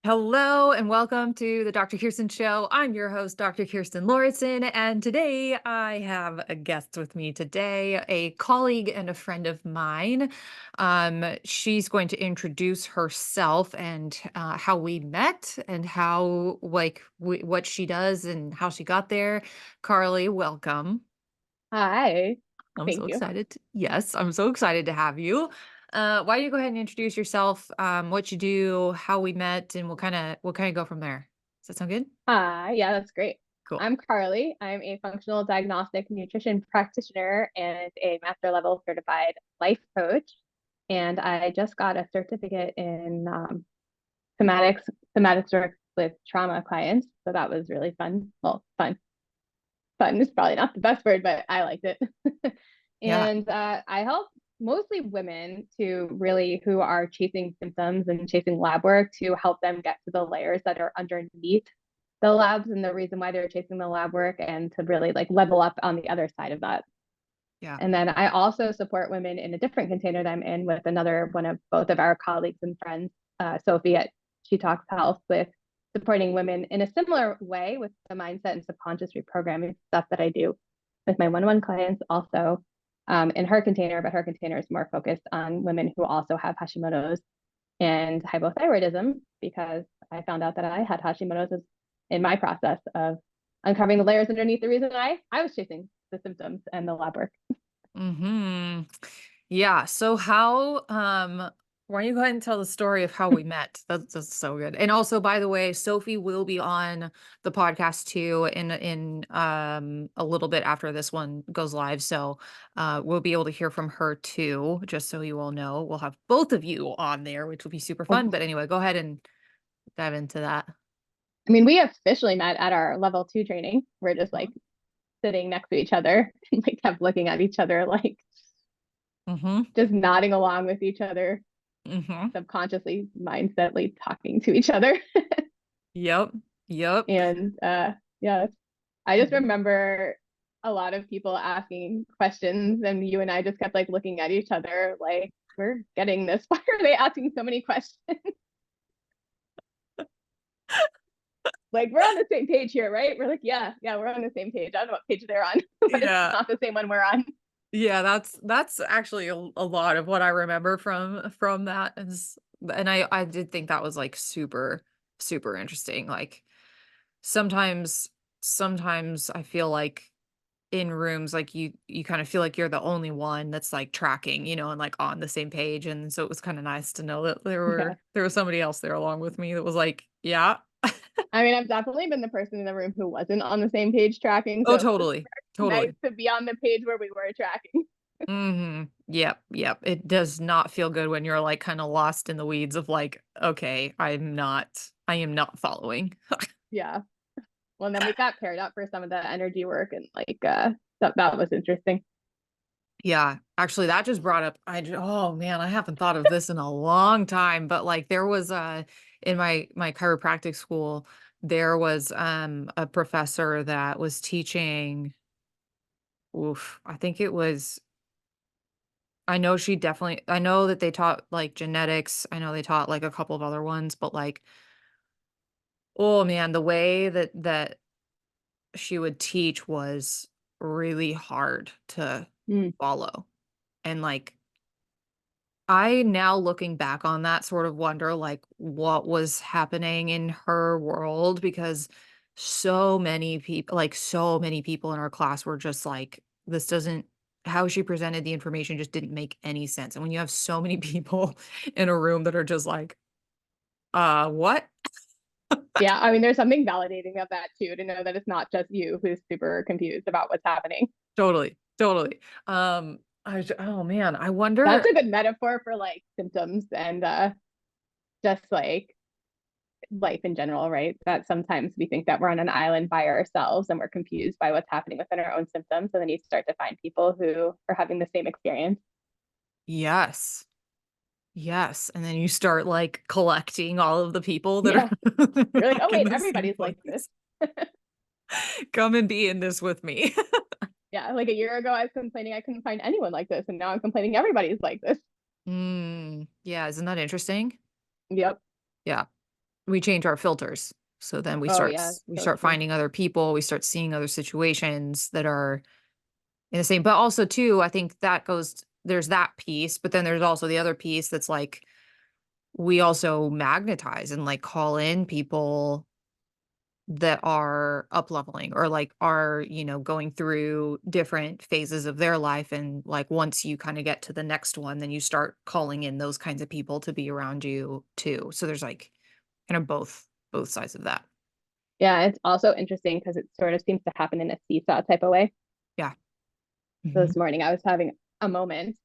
Hello and welcome to the Dr. Kirsten Show. I'm your host, Dr. Kirsten Lauritsen, and today I have a guest with me today, a colleague and a friend of mine. She's going to introduce herself and how we met and how, what she does and how she got there. Carly, welcome. Hi. I'm Thank so you. excited. Yes, I'm so excited to have you. Why don't you go ahead and introduce yourself, what you do, how we met, and we'll kind of go from there. Does that sound good? Yeah, that's great. Cool. I'm Carly. I'm a functional diagnostic nutrition practitioner and a master level certified life coach. And I just got a certificate in somatics, somatics work with trauma clients. So that was really fun. Well, fun. Fun is probably not the best word, but I liked it. Yeah. And I help mostly women to really who are chasing symptoms and chasing lab work to help them get to the layers that are underneath the labs and the reason why they're chasing the lab work and to really like level up on the other side of that. Yeah. And then I also support women in a different container that I'm in with another one of both of our colleagues and friends, Sophie at She Talks Health, with supporting women in a similar way with the mindset and subconscious reprogramming stuff that I do with my one-on-one clients also in her container, but her container is more focused on women who also have Hashimoto's and hypothyroidism because I found out that I had Hashimoto's in my process of uncovering the layers underneath the reason I was chasing the symptoms and the lab work. Hmm. Yeah. So why don't you go ahead and tell the story of how we met? That's so good. And also, by the way, Sophie will be on the podcast too in a little bit after this one goes live. So we'll be able to hear from her too, just so you all know. We'll have both of you on there, which will be super fun. But anyway, go ahead and dive into that. I mean, we officially met at our level 2 training. We're just like sitting next to each other, like kept looking at each other, like Mm-hmm. just nodding along with each other, Mm-hmm. subconsciously, mindsetly talking to each other. Yep. Yep. And yeah, I just remember a lot of people asking questions, and you and I just kept like looking at each other, like, we're getting this. Why are they asking so many questions? Like, we're on the same page here, right? We're like, yeah, we're on the same page. I don't know what page they're on, but it's Yeah. not the same one we're on. Yeah, that's actually a lot of what I remember from that and I did think that was like super interesting. Like sometimes sometimes I feel like in rooms like you kind of feel like you're the only one that's like tracking, and like on the same page, and so it was kind of nice to know that Yeah. there was somebody else there along with me that was like, yeah. I mean, I've definitely been the person in the room who wasn't on the same page tracking. Oh, So it was totally. nice Totally. to be on the page where we were tracking. Mhm. Yep, yep. It does not feel good when you're, like, kinda lost in the weeds of, like, "Okay, I am not following." Yeah. Well, then we got paired up for some of the energy work and like that was interesting. Yeah, actually, that just brought up oh, man, I haven't thought of this in a long time, but, like, there was, in my chiropractic school, there was, a professor that was teaching I think it was I know that they taught, like, genetics, I know they taught, like, a couple of other ones, but, like, oh, man, the way that she would teach was really hard to Mm, follow, and, like, I now looking back on that sort of wonder, like, what was happening in her world because so many people in our class were just like, "This doesn't" how she presented the information just didn't make any sense, and when you have so many people in a room that are just like, what?" yeah, I mean, there's something validating of that too, to know that it's not just you who's super confused about what's happening. Totally, totally. Oh, man, I That's wonder. a good metaphor for like symptoms and just like life in general, right? That sometimes we think that we're on an island by ourselves and we're confused by what's happening within our own symptoms. And then you start to find people who are having the same experience. Yes. Yes, and then you start, like, collecting all of the people that are, Yeah. You're like, oh, like, in wait, the same everybody's like this. place. Come and be in this with me. Yeah. Like a year ago, I was complaining I couldn't find anyone like this. And now I'm complaining everybody's like this. Yeah, isn't that interesting? Yep. Yeah. we change our filters. So then Oh yeah, we so start true. finding other people, we start seeing other situations that are in the same, but also too, I think that goes, there's that piece, but then there's also the other piece that's like we also magnetize and like call in people that are up leveling or like are, going through different phases of their life. And like once you kind of get to the next one, then you start calling in those kinds of people to be around you too. So there's like kind of both sides of that. Yeah, it's also interesting because it sort of seems to happen in a seesaw type of way. Yeah. So Hmm. this morning I was having a moment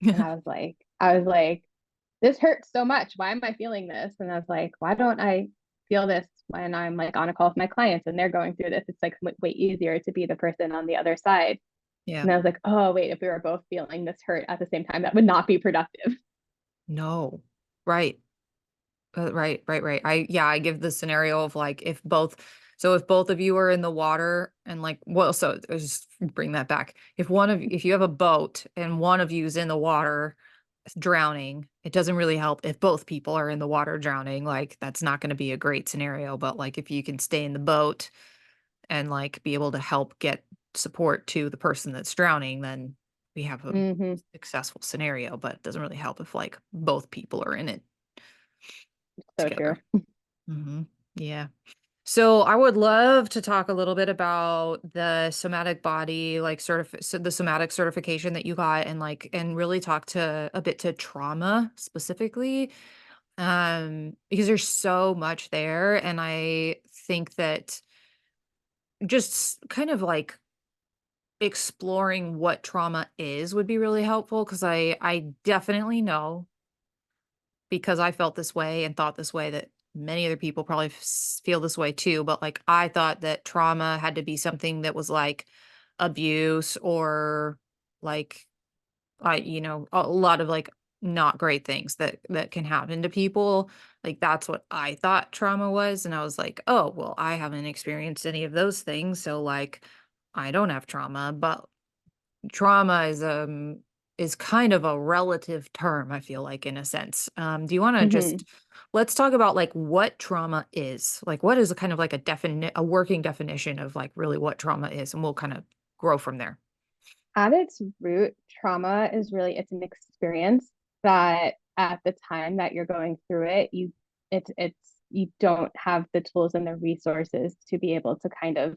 and I was like, this hurts so much. Why am I feeling this? And I was like, why don't I feel this when I'm like on a call with my clients and they're going through this? It's like way easier to be the person on the other side. Yeah. And I was like, oh, wait, if we were both feeling this hurt at the same time, that would not be productive. No. Right. Right. I give the scenario of like if both of you are in the water and like, well, so just bring that back. If you have a boat and one of you is in the water drowning, it doesn't really help if both people are in the water drowning. Like that's not going to be a great scenario. But like if you can stay in the boat and like be able to help get support to the person that's drowning, then we have a Mm-hmm. successful scenario. But it doesn't really help if like both people are in it So true. together. Hmm. Yeah. So I would love to talk a little bit about the somatic body, like so the somatic certification that you got, and like, and really talk to a bit to trauma specifically, because there's so much there, and I think that just kind of like exploring what trauma is would be really helpful because I definitely know because I felt this way and thought this way that many other people probably feel this way too. But like, I thought that trauma had to be something that was like abuse or like, a lot of like not great things that can happen to people. Like, that's what I thought trauma was. And I was like, oh, well, I haven't experienced any of those things. So like, I don't have trauma, but trauma is kind of a relative term, I feel like, in a sense. Do you wanna Mm-hmm. just let's talk about, like, what trauma is. Like, what is a kind of like a working definition of, like, really what trauma is, and we'll kinda grow from there. At its root, trauma is really it's an experience that at the time that you're going through it, it's you don't have the tools and the resources to be able to kind of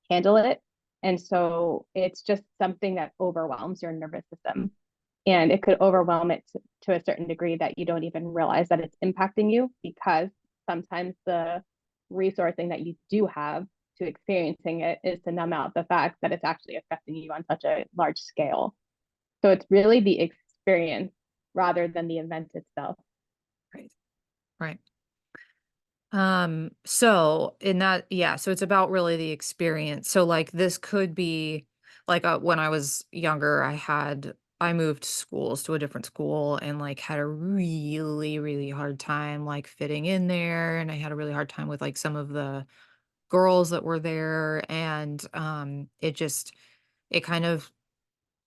handle it. And so it's just something that overwhelms your nervous system. And it could overwhelm it to a certain degree that you don't even realize that it's impacting you because sometimes the resourcing that you do have to experiencing it is to numb out the fact that it's actually affecting you on such a large scale. So it's really the experience rather than the event itself. Right. Right. So in that, yeah, so it's about really the experience. So like this could be like when I was younger, I moved schools to a different school and like had a really, really hard time like fitting in there. And I had a really hard time with like some of the girls that were there. And it kind of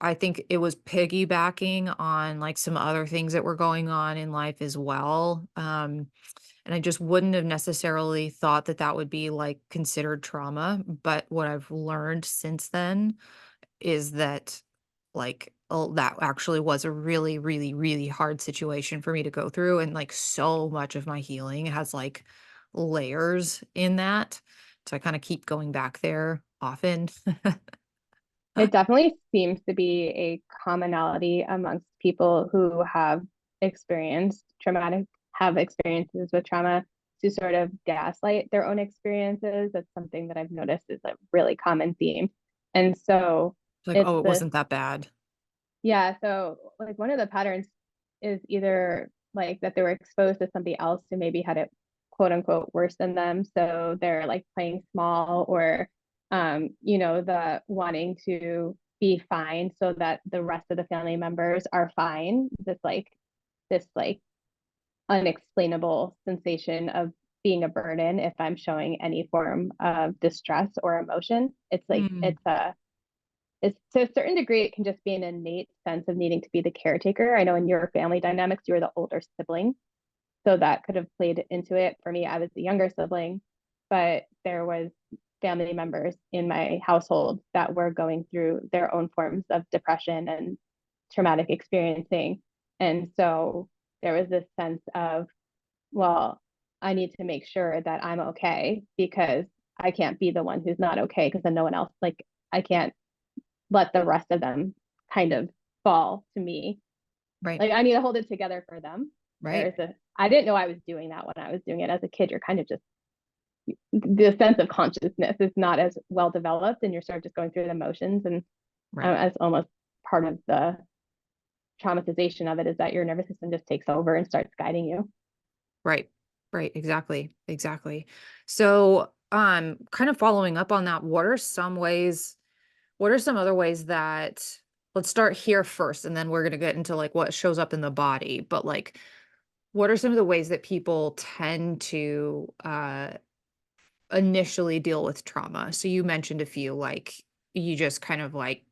I think it was piggybacking on like some other things that were going on in life as well. And I just wouldn't have necessarily thought that that would be like considered trauma. But what I've learned since then is that like, oh, that actually was a really, really, really hard situation for me to go through. And like so much of my healing has like layers in that. So I kind of keep going back there often. It definitely seems to be a commonality amongst people who have experienced traumatic, have experiences with trauma to sort of gaslight their own experiences. That's something that I've noticed is a really common theme. And so It's like, it's oh, it this, wasn't that bad. yeah. So like one of the patterns is either like that they were exposed to somebody else who maybe had it quote unquote worse than them. So they're like playing small or the wanting to be fine so that the rest of the family members are fine. This like unexplainable sensation of being a burden if I'm showing any form of distress or emotion. It's like Mm, it's to a certain degree it can just be an innate sense of needing to be the caretaker. I know in your family dynamics you were the older sibling, So that could have played into it for me. I was the younger sibling, but there was family members in my household that were going through their own forms of depression and traumatic experiencing. And so there was this sense of, well, I need to make sure that I'm okay, because I can't be the one who's not okay, because then no one else, like, I can't let the rest of them kind of fall to me. Right. Like, I need to hold it together for them. Right. I didn't know I was doing that when I was doing it as a kid. You're kind of just, the sense of consciousness is not as well developed, and you're sort of just going through the motions. And Right. as almost part of the traumatization of it is that your nervous system just takes over and starts guiding you. Right. Right. Exactly. Exactly. So, kind of following up on that, what are some other ways that, let's start here first, and then we're going to get into like what shows up in the body, but like, what are some of the ways that people tend to, initially deal with trauma? So you mentioned a few, like you just kind of like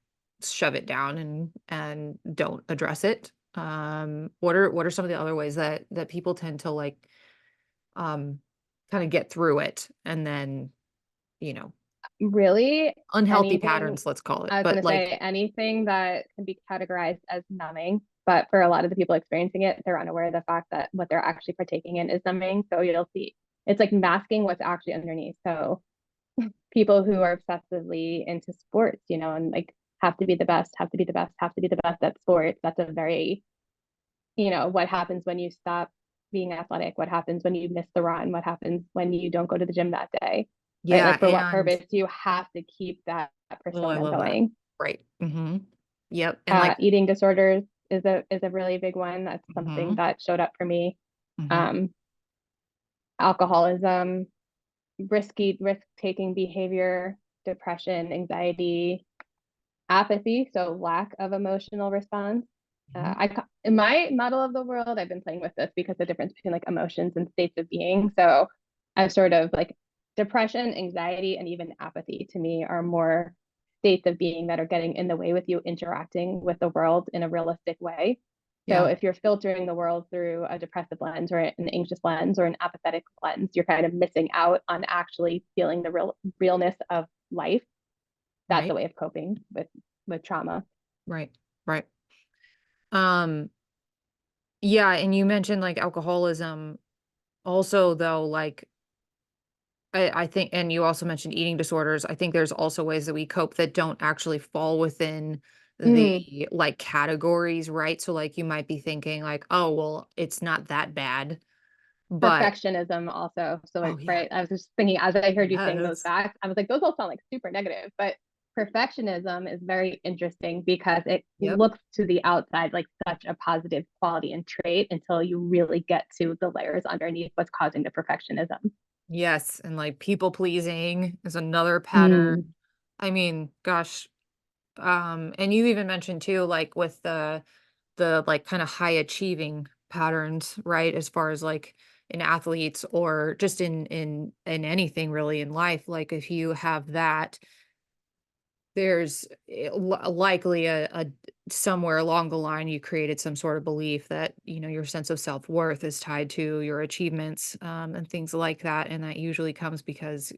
shove it down and don't address it. What are some of the other ways that people tend to like um kind of get through it, and then, you know, Really, unhealthy anything, patterns, let's call it. I was going But to say like, anything that can be categorized as numbing, but for a lot of the people experiencing it, they're unaware of the fact that what they're actually partaking in is numbing. So you'll see it's like masking what's actually underneath. So people who are obsessively into sports, and like have to be the best, have to be the best, have to be the best at sports. That's a very, what happens when you stop being athletic? What happens when you miss the run? What happens when you don't go to the gym that day? Right? yeah, Like, for what and purpose do you have to keep that oh, I persona love that. going? Right. Yep. And like, Eating disorders is a really big one. That's something mhm, that showed up for me. mhm, Um, Alcoholism, risk taking behavior, depression, anxiety, apathy, so lack of emotional response. mhm. In my model of the world, I've been playing with this because the difference between like emotions and states of being. So I've sort of like depression, anxiety, and even apathy to me are more states of being that are getting in the way with you interacting with the world in a realistic way. So Yeah. if you're filtering the world through a depressive lens or an anxious lens or an apathetic lens, you're kind of missing out on actually feeling the realness of life. That's a Right. way of coping with trauma. Right. Right. Um, yeah, and you mentioned like alcoholism also, though, like I think, and you also mentioned eating disorders. I think there's also ways that we cope that don't actually fall within Mm, the like categories, right? So like you might be thinking like, oh, well, it's not that bad, but Perfectionism also. So oh like, yeah, right, I was just thinking as I heard you saying those yes. facts, I was like, those all sound like super negative, but perfectionism is very interesting because it Yep. looks to the outside like such a positive quality and trait until you really get to the layers underneath what's causing the perfectionism. Yes, and like people pleasing is another pattern. Mm, I mean, gosh, and you even mentioned too, like with the like kind of high achieving patterns, right? As far as like in athletes or just in anything really in life, like if you have that, there's likely a somewhere along the line you created some sort of belief that, you know, your sense of self-worth is tied to your achievements, and things like that, and that usually comes because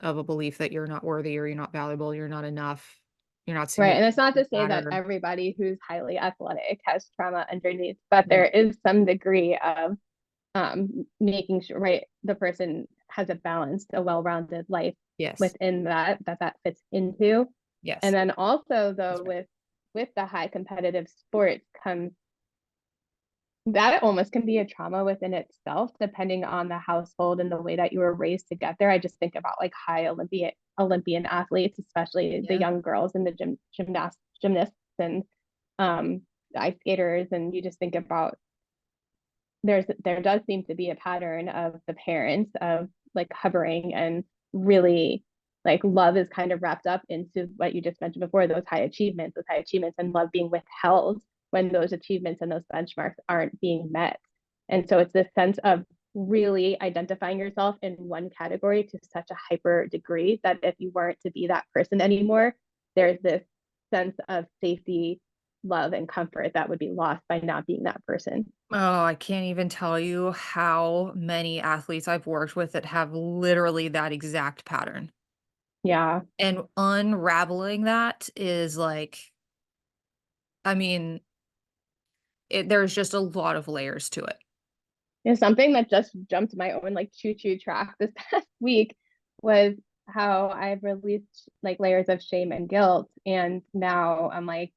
of a belief that you're not worthy or you're not valuable, you're not enough, you're not right. And significant, it's not you to say that matter. everybody who's highly athletic has trauma underneath, but there Right. is some degree of making sure, right, the person has a balanced, a well-rounded life Yes. within that fits into. And Yes. then also That's though, right. with the high competitive sports comes that almost can be a trauma within itself, depending on the household and the way that you were raised to get there. I just think about like high Olympian athletes, especially the Yeah. young girls in the gymnasts and um, ice skaters, and you just think about there does seem to be a pattern of the parents of like hovering and really like love is kind of wrapped up into what you just mentioned before, those high achievements and love being withheld when those achievements and those benchmarks aren't being met. And so it's this sense of really identifying yourself in one category to such a hyper degree that if you weren't to be that person anymore, there's this sense of safety love and comfort that would be lost by not being that person. Oh, I can't even tell you how many athletes I've worked with that have literally that exact pattern. Yeah. And unraveling that is like, I mean, there's just a lot of layers to it. And something that just jumped my own like choo-choo track this past week was how I've released like layers of shame and guilt. And now I'm like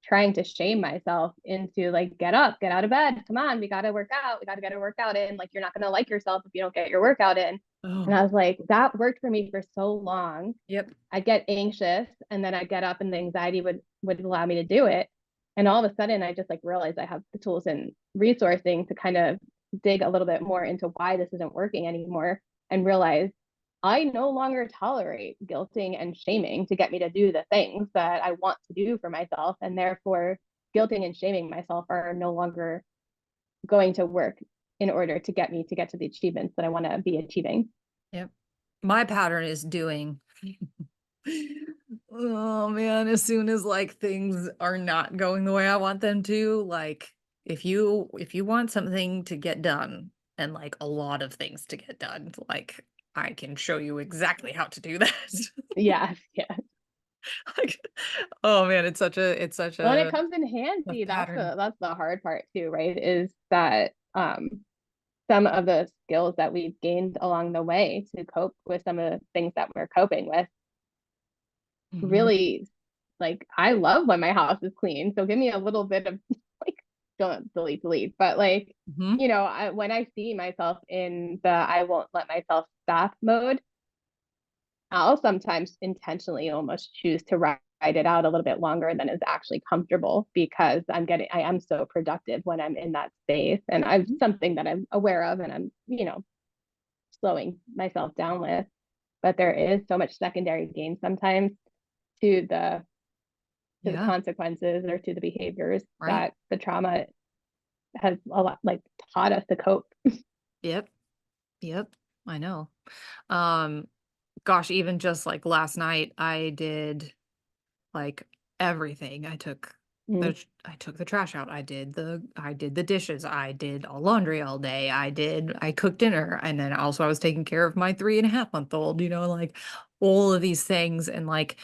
trying to shame myself into like, get up, get out of bed. Come on, we gotta work out. We gotta get a workout in. Like you're not gonna like yourself if you don't get your workout in. And Oh, I was like, that worked for me for so long. yep. I get anxious and then I get up and the anxiety would allow me to do it. And all of a sudden I just like realized I have the tools and resourcing to kind of dig a little bit more into why this isn't working anymore and realize I no longer tolerate guilting and shaming to get me to do the things that I want to do for myself. And therefore, guilting and shaming myself are no longer going to work in order to get me to get to the achievements that I want to be achieving. Yep. My pattern is doing. Oh man, as soon as like things are not going the way I want them to, like if you want something to get done and like a lot of things to get done, like I can show you exactly how to do that. Yes, yeah. Like, oh man, it's such Well, and it a comes in tough handy. pattern. That's the hard part too, right? Is that some of the skills that we've gained along the way to cope with some of the things that we're coping with Mhm. really, like I love when my house is clean. So give me a little bit of like don't delete, but like, Mhm. when I see myself in the I won't let myself stop mode, I'll sometimes intentionally almost choose to ride it out a little bit longer than is actually comfortable because I am so productive when I'm in that space. And I'm something that I'm aware of and I'm, slowing myself down with. But there is so much secondary gain sometimes to the Yeah, consequences or to the behaviors right. that the trauma has a lot like taught us to cope. Yep. Yep. I know. Um Gosh, even just like last night, I did like everything. Mm. I took the trash out. I did the dishes. I did all laundry all day. I cooked dinner. And then also I was taking care of my 3.5-month-old, like all of these things. And like,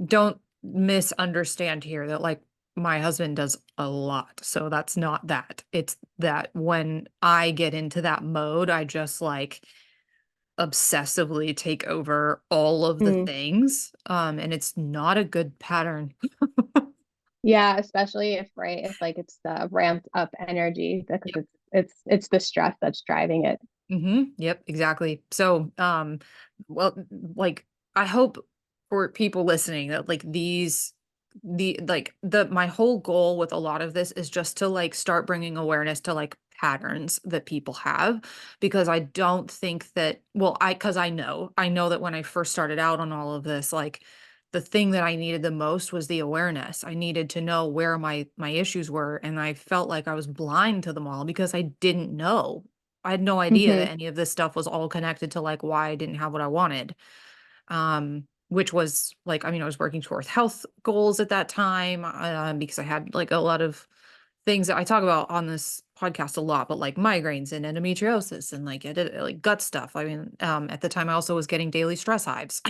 don't misunderstand here that like my husband does a lot. So that's not that. It's that when I get into that mode, I just like obsessively take over all of the Mm. things, and it's not a good pattern. Yeah, especially if right, if like it's the ramped up energy because Yep. it's the stress that's driving it. Yep, exactly. So, well, like, I hope for people listening that like my whole goal with a lot of this is just to like start bringing awareness to like patterns that people have because I don't think that, well, because I know that when I first started out on all of this, like the thing that I needed the most was the awareness. I needed to know where my issues were, and I felt like I was blind to them all because I didn't know. I had no idea Hmm. that any of this stuff was all connected to like why I didn't have what I wanted. Which was like, I mean, I was working towards health goals at that time, because I had like a lot of things that I talk about on this podcast a lot, but like migraines and endometriosis and like like gut stuff. I mean, at the time I also was getting daily stress hives.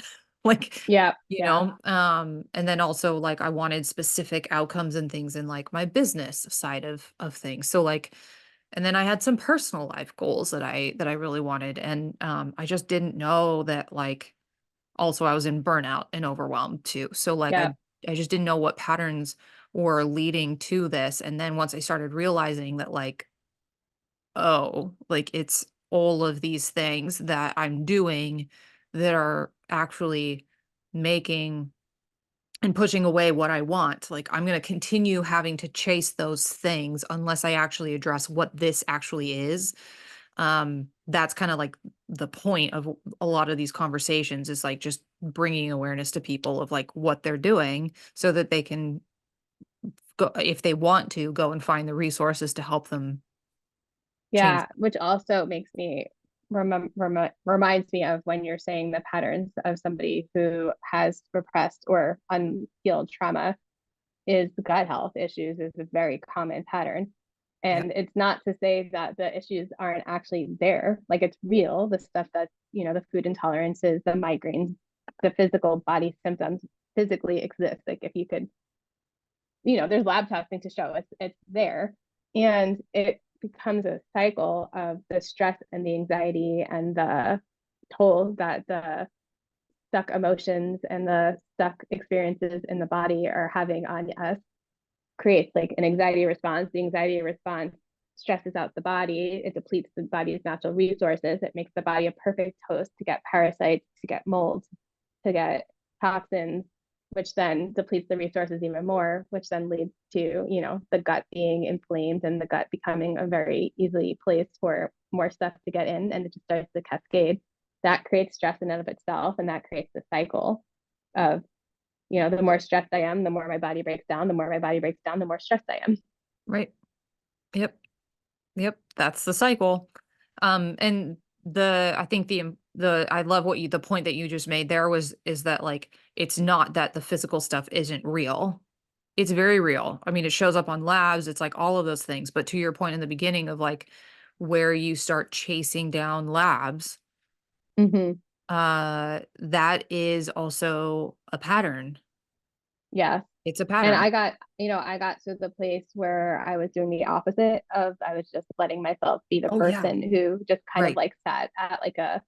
Like, Yeah, yeah, and then also like I wanted specific outcomes and things in like my business side of things. So like, and then I had some personal life goals that I really wanted. And I just didn't know that like also I was in burnout and overwhelmed too. So like yeah, I just didn't know what patterns were leading to this. And then once I started realizing that like, oh, like it's all of these things that I'm doing that are actually making and pushing away what I want. Like I'm going to continue having to chase those things unless I actually address what this actually is. That's kind of like the point of a lot of these conversations is like just bringing awareness to people of like what they're doing so that they can go, if they want to go and find the resources to help them change. yeah. Which also makes me reminds me of when you're saying the patterns of somebody who has repressed or unhealed trauma. is gut health issues is a very common pattern. Yep. And it's not to say that the issues aren't actually there. Like it's real, the stuff that's, the food intolerances, the migraines, the physical body symptoms physically exist. Like if you could, there's lab testing to show it's there. And it becomes a cycle of the stress and the anxiety and the toll that the stuck emotions and the stuck experiences in the body are having on us creates like an anxiety response. The anxiety response stresses out the body. It depletes the body's natural resources. It makes the body a perfect host to get parasites, to get molds, to get toxins, which then depletes the resources even more, which then leads to, the gut being inflamed and the gut becoming a very easily place for more stuff to get in, and it just starts to cascade. That creates stress in and of itself, and that creates the cycle of, the more stressed I am, the more my body breaks down. The more my body breaks down, the more stressed I am. Right. Yep. Yep. That's the cycle. And I think I love the point that you just made there is that like, it's not that the physical stuff isn't real. It's very real. I mean, it shows up on labs. It's like all of those things. But to your point in the beginning of like where you start chasing down labs, Mm-hmm. that is also a pattern. Yeah. It's a And pattern. I got to the place where I was doing the opposite of, I was just letting myself be the Oh yeah. person who just kind of Right. like sat at like a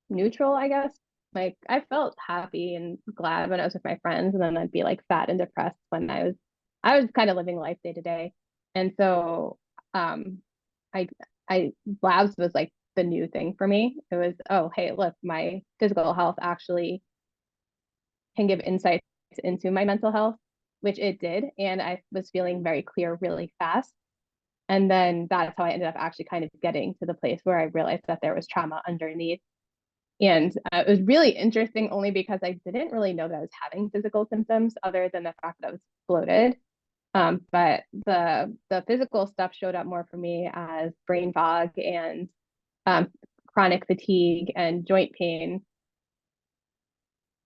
neutral, I guess. Like I felt happy and glad when I was with my friends, and then I'd be like sad and depressed when I was kind of living life day to day. And so um I I labs was like the new thing for me. It was, oh hey, look, my physical health actually can give insights into my mental health, which it did. And I was feeling very clear really fast. And then that's how I ended up actually kind of getting to the place where I realized that there was trauma underneath. And it was really interesting only because I didn't really know that I was having physical symptoms other than the fact that I was bloated. But the physical stuff showed up more for me as brain fog and um, chronic fatigue and joint pain.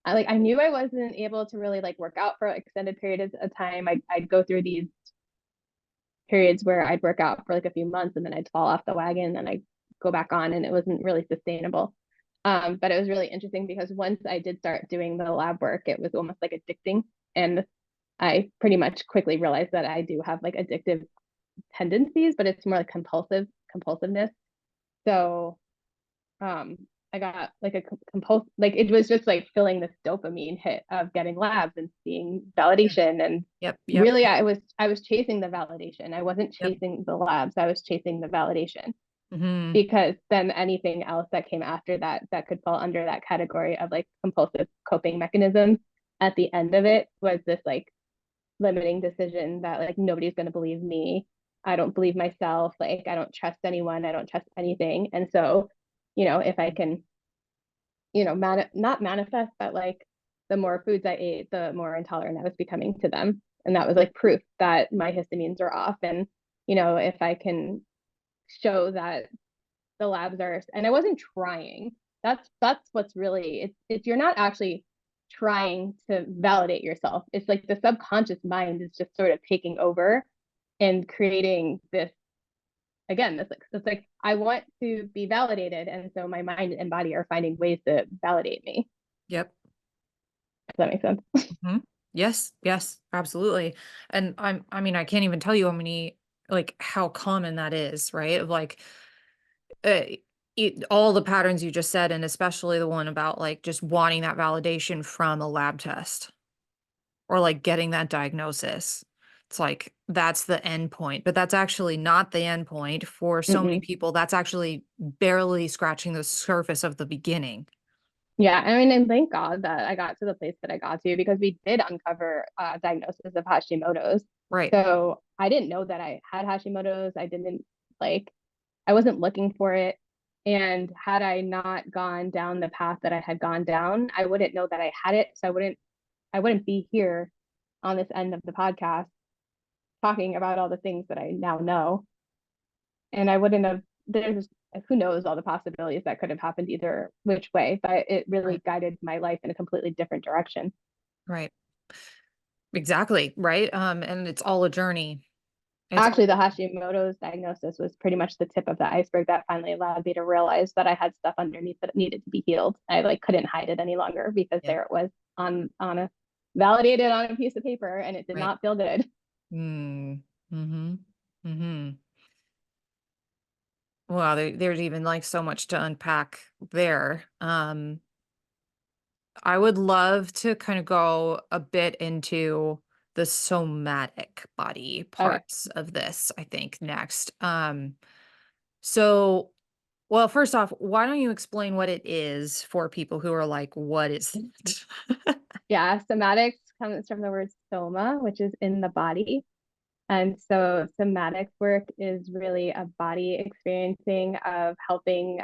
I knew I wasn't able to really like work out for extended periods of time. I'd go through these periods where I'd work out for like a few months and then I'd fall off the wagon and I'd go back on, and it wasn't really sustainable. But it was really interesting because once I did start doing the lab work, it was almost like addicting. And I pretty much quickly realized that I do have like addictive tendencies, but it's more like compulsiveness. So um I got like a like it was just like feeling this dopamine hit of getting labs and seeing validation. And Yep. Yep. really I was chasing the validation. I wasn't Yep. chasing the labs, I was chasing the validation, Hmm. because then anything else that came after that that could fall under that category of like compulsive coping mechanisms at the end of it was this like limiting decision that like nobody's going to believe me. I don't believe myself. Like I don't trust anyone. I don't trust anything. And so, if I can, not manifest, but like the more foods I ate, the more intolerant I was becoming to them. And that was like proof that my histamines are off. And, if I can show that the labs are, and I wasn't trying. That's what's really, it's you're not actually trying to validate yourself. It's like the subconscious mind is just sort of taking over and creating this, again, this like it's like I want to be validated, and so my mind and body are finding ways to validate me. Yep. Does that make sense? Hmm. Yes. Yes. Absolutely. And I mean, I can't even tell you like how common that is, right? Of like, uh, all the patterns you just said, and especially the one about like just wanting that validation from a lab test or like getting that diagnosis. It's like that's the end point, but that's actually not the end point for so many Mm-mm. people. That's actually barely scratching the surface of the beginning. Yeah, I mean, and thank God that I got to the place that I got to, because we did uncover diagnosis of Hashimoto's. Right. So I didn't know that I had Hashimoto's. I didn't like, I wasn't looking for it. And had I not gone down the path that I had gone down, I wouldn't know that I had it. So I wouldn't be here on this end of the podcast talking about all the things that I now know. And I wouldn't have, there's, who knows all the possibilities that could have happened either which way, but it Right. really guided my life in a completely different direction. Right. Exactly, right? And it's all a journey. It's Actually, the all Hashimoto's diagnosis was pretty much the tip of the iceberg that finally allowed me to realize that I had stuff underneath that needed to be healed. I like couldn't hide it any longer because yeah, there it was on a validated on a piece of paper and it did right. not feel good. Mm. Mm-hmm. Mm-hmm. Well, there's even like so much to unpack there. I would love to kind of go a bit into the somatic body Okay. parts of this, I think, next. So, well, first off, why don't you explain what it is for people who are like, what is it? Yeah, somatics comes from the word soma, which is in the body. And so somatic work is really a body experiencing of helping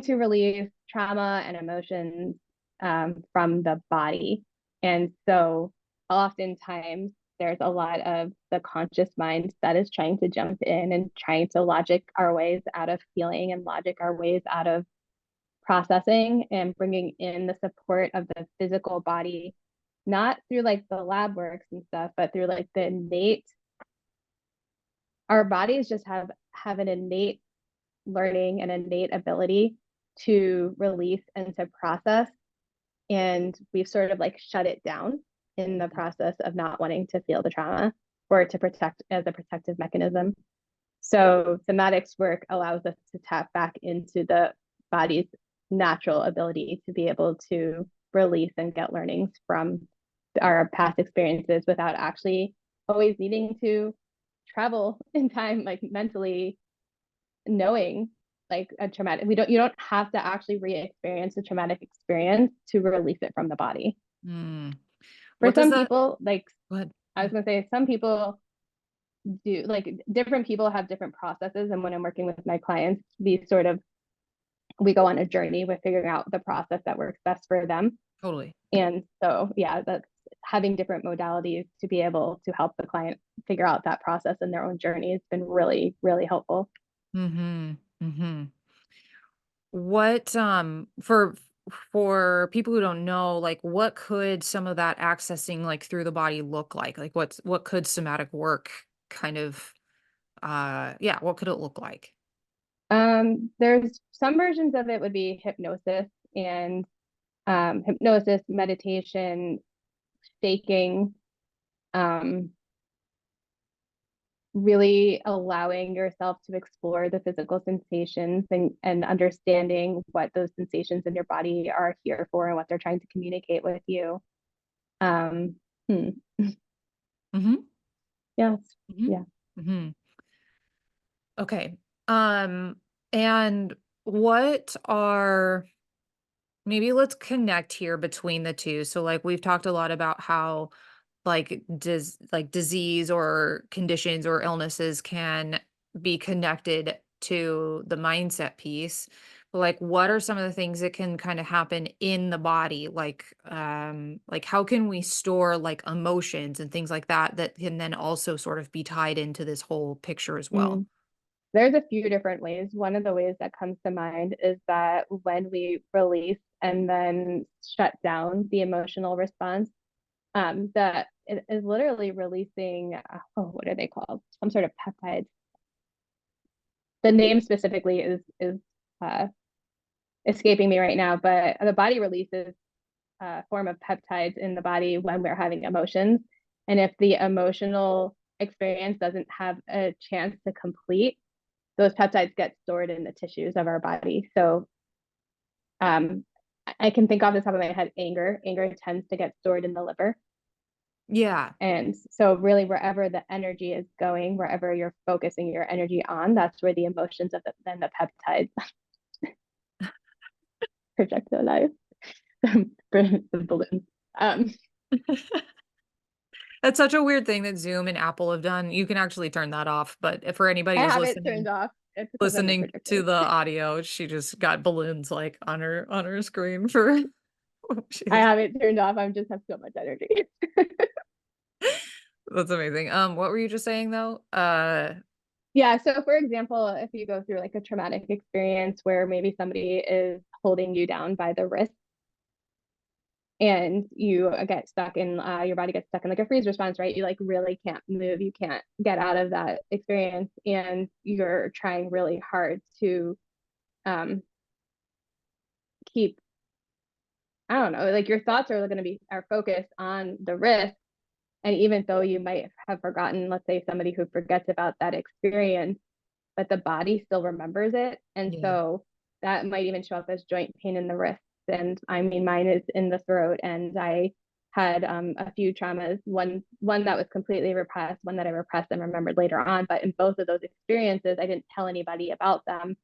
to relieve trauma and emotions from the body. And so oftentimes there's a lot of the conscious mind that is trying to jump in and trying to logic our ways out of feeling and logic our ways out of processing and bringing in the support of the physical body, not through like the lab works and stuff, but through like the innate, our bodies just have an innate learning and innate ability to release and to process. And we've sort of like shut it down in the process of not wanting to feel the trauma or to protect as a protective mechanism. So somatics work allows us to tap back into the body's natural ability to be able to release and get learnings from our past experiences without actually always needing to travel in time, like mentally knowing like a traumatic, you don't have to actually re-experience a traumatic experience to release it from the body. Mm. For What does some that people, like go ahead. I was gonna say, some people do like different people have different processes. And when I'm working with my clients, we go on a journey with figuring out the process that works best for them. Totally. And so yeah, that's having different modalities to be able to help the client figure out that process in their own journey has been really, really helpful. Mm-hmm. Mm-hmm. What for people who don't know, like what could some of that accessing like through the body look like? Like what could somatic work kind of yeah, what could it look like? There's some versions of it would be hypnosis and hypnosis, meditation, shaking, um, really allowing yourself to explore the physical sensations and understanding what those sensations in your body are here for and what they're trying to communicate with you. Um, hmm, Mhm. yes, Mhm. yeah. Mhm. Okay. Um and what are maybe let's connect here between the two. So like we've talked a lot about how like disease or conditions or illnesses can be connected to the mindset piece. But like what are some of the things that can kind of happen in the body? Like how can we store like emotions and things like that that can then also sort of be tied into this whole picture as well? Mm. There's a few different ways. One of the ways that comes to mind is that when we release and then shut down the emotional response, that it is literally releasing, oh, what are they called? Some sort of peptides. The name specifically is uh, escaping me right now, but the body releases a form of peptides in the body when we're having emotions. And if the emotional experience doesn't have a chance to complete, those peptides get stored in the tissues of our body. So um, I can think off the top of my head, anger. Anger tends to get stored in the liver. Yeah. And so really wherever the energy is going, wherever you're focusing your energy on, that's where the emotions of then the peptides project their life. The balloons. Um, That's such a weird thing that Zoom and Apple have done. You can actually turn that off, but for anybody I who's have it turned off. It's because I'm a listening to projector. the audio, she just got balloons like on her screen for she I has have it turned off. I just have so much energy. that's amazing. What were you just saying though? Yeah. So for example, if you go through like a traumatic experience where maybe somebody is holding you down by the wrist and you get stuck in your body gets stuck in like a freeze response, right? You like really can't move, you can't get out of that experience, and you're trying really hard to um keep, I don't know, like your thoughts are going to be are focused on the risk. And even though you might have forgotten, let's say somebody who forgets about that experience, but the body still remembers it. And Yeah. so that might even show up as joint pain in the wrists. And I mean, mine is in the throat. And I had a few traumas, one that was completely repressed, one that I repressed and remembered later on. But in both of those experiences, I didn't tell anybody about them,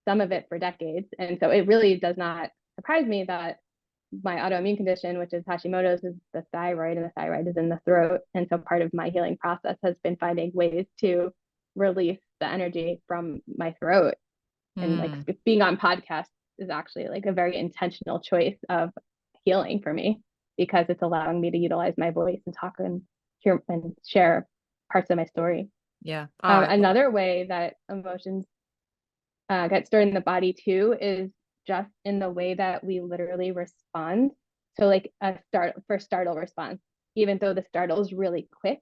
some of it for decades. And so it really does not surprise me that my autoimmune condition, which is Hashimoto's, is the thyroid, and the thyroid is in the throat. And so part of my healing process has been finding ways to release the energy from my throat. And like Mm, being on podcasts is actually like a very intentional choice of healing for me, because it's allowing me to utilize my voice and talk and hear and share parts of my story. yeah. Another way that emotions get stored in the body too is just in the way that we literally respond. So like a startle response, even though the startle is really quick.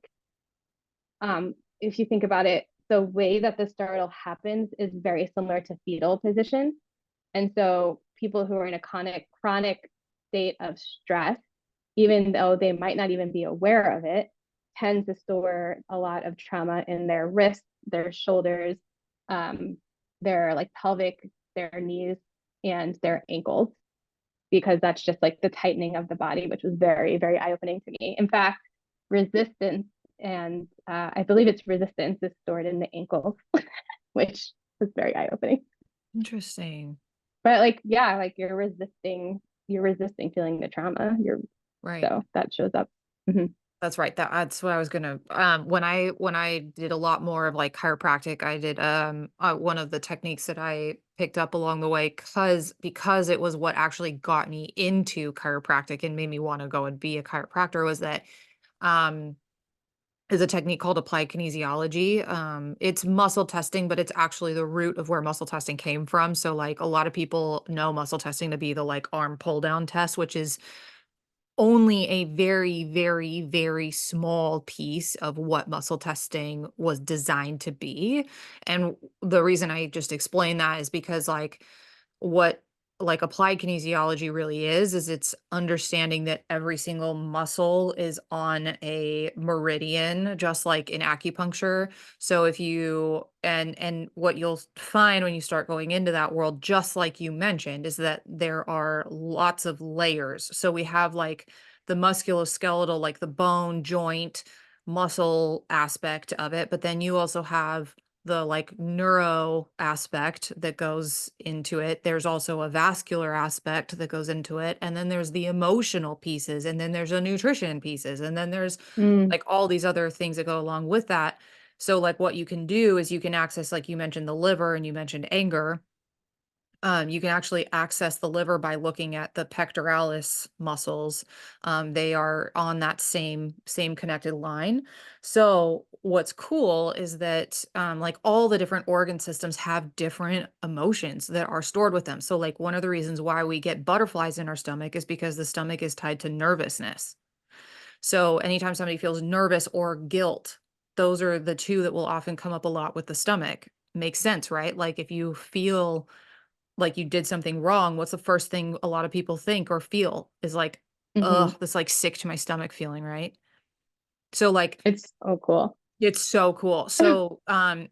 If you think about it, the way that the startle happens is very similar to fetal position. And so people who are in a chronic state of stress, even though they might not even be aware of it, tend to store a lot of trauma in their wrists, their shoulders, um, their like pelvic, their knees, and their ankles, because that's just like the tightening of the body, which was very, very eye-opening to me. In fact, resistance and I believe it's resistance is stored in the ankles, which was very eye-opening. Interesting. But like, yeah, like you're resisting feeling the trauma. Right. So that shows up. Hmm. That's right. That's what I was gonna when I did a lot more of like chiropractic, I did one of the techniques that I picked up along the way because it was what actually got me into chiropractic and made me want to go and be a chiropractor was that um is a technique called applied kinesiology. It's muscle testing, but it's actually the root of where muscle testing came from. So like a lot of people know muscle testing to be the like arm pull down test, which is only a very, very, very small piece of what muscle testing was designed to be. And the reason I just explained that is because what like applied kinesiology really is it's understanding that every single muscle is on a meridian just like in acupuncture. So if you and what you'll find when you start going into that world just like you mentioned is that there are lots of layers. So we have like the musculoskeletal like the bone joint muscle aspect of it, but then you also have the like neuro aspect that goes into it. There's also a vascular aspect that goes into it. And then there's the emotional pieces. And then there's a nutrition pieces. And then there's Mm, like all these other things that go along with that. So like what you can do is you can access, like you mentioned, the liver and you mentioned anger. You can actually access the liver by looking at the pectoralis muscles. They are on that same connected line. So what's cool is that like all the different organ systems have different emotions that are stored with them. So like one of the reasons why we get butterflies in our stomach is because the stomach is tied to nervousness. So anytime somebody feels nervous or guilt, those are the two that will often come up a lot with the stomach. Makes sense, right? Like if you feel like you did something wrong, what's the first thing a lot of people think or feel is like, hmm. ugh, this like sick to my stomach feeling, right? So like It's so cool. it's so cool. So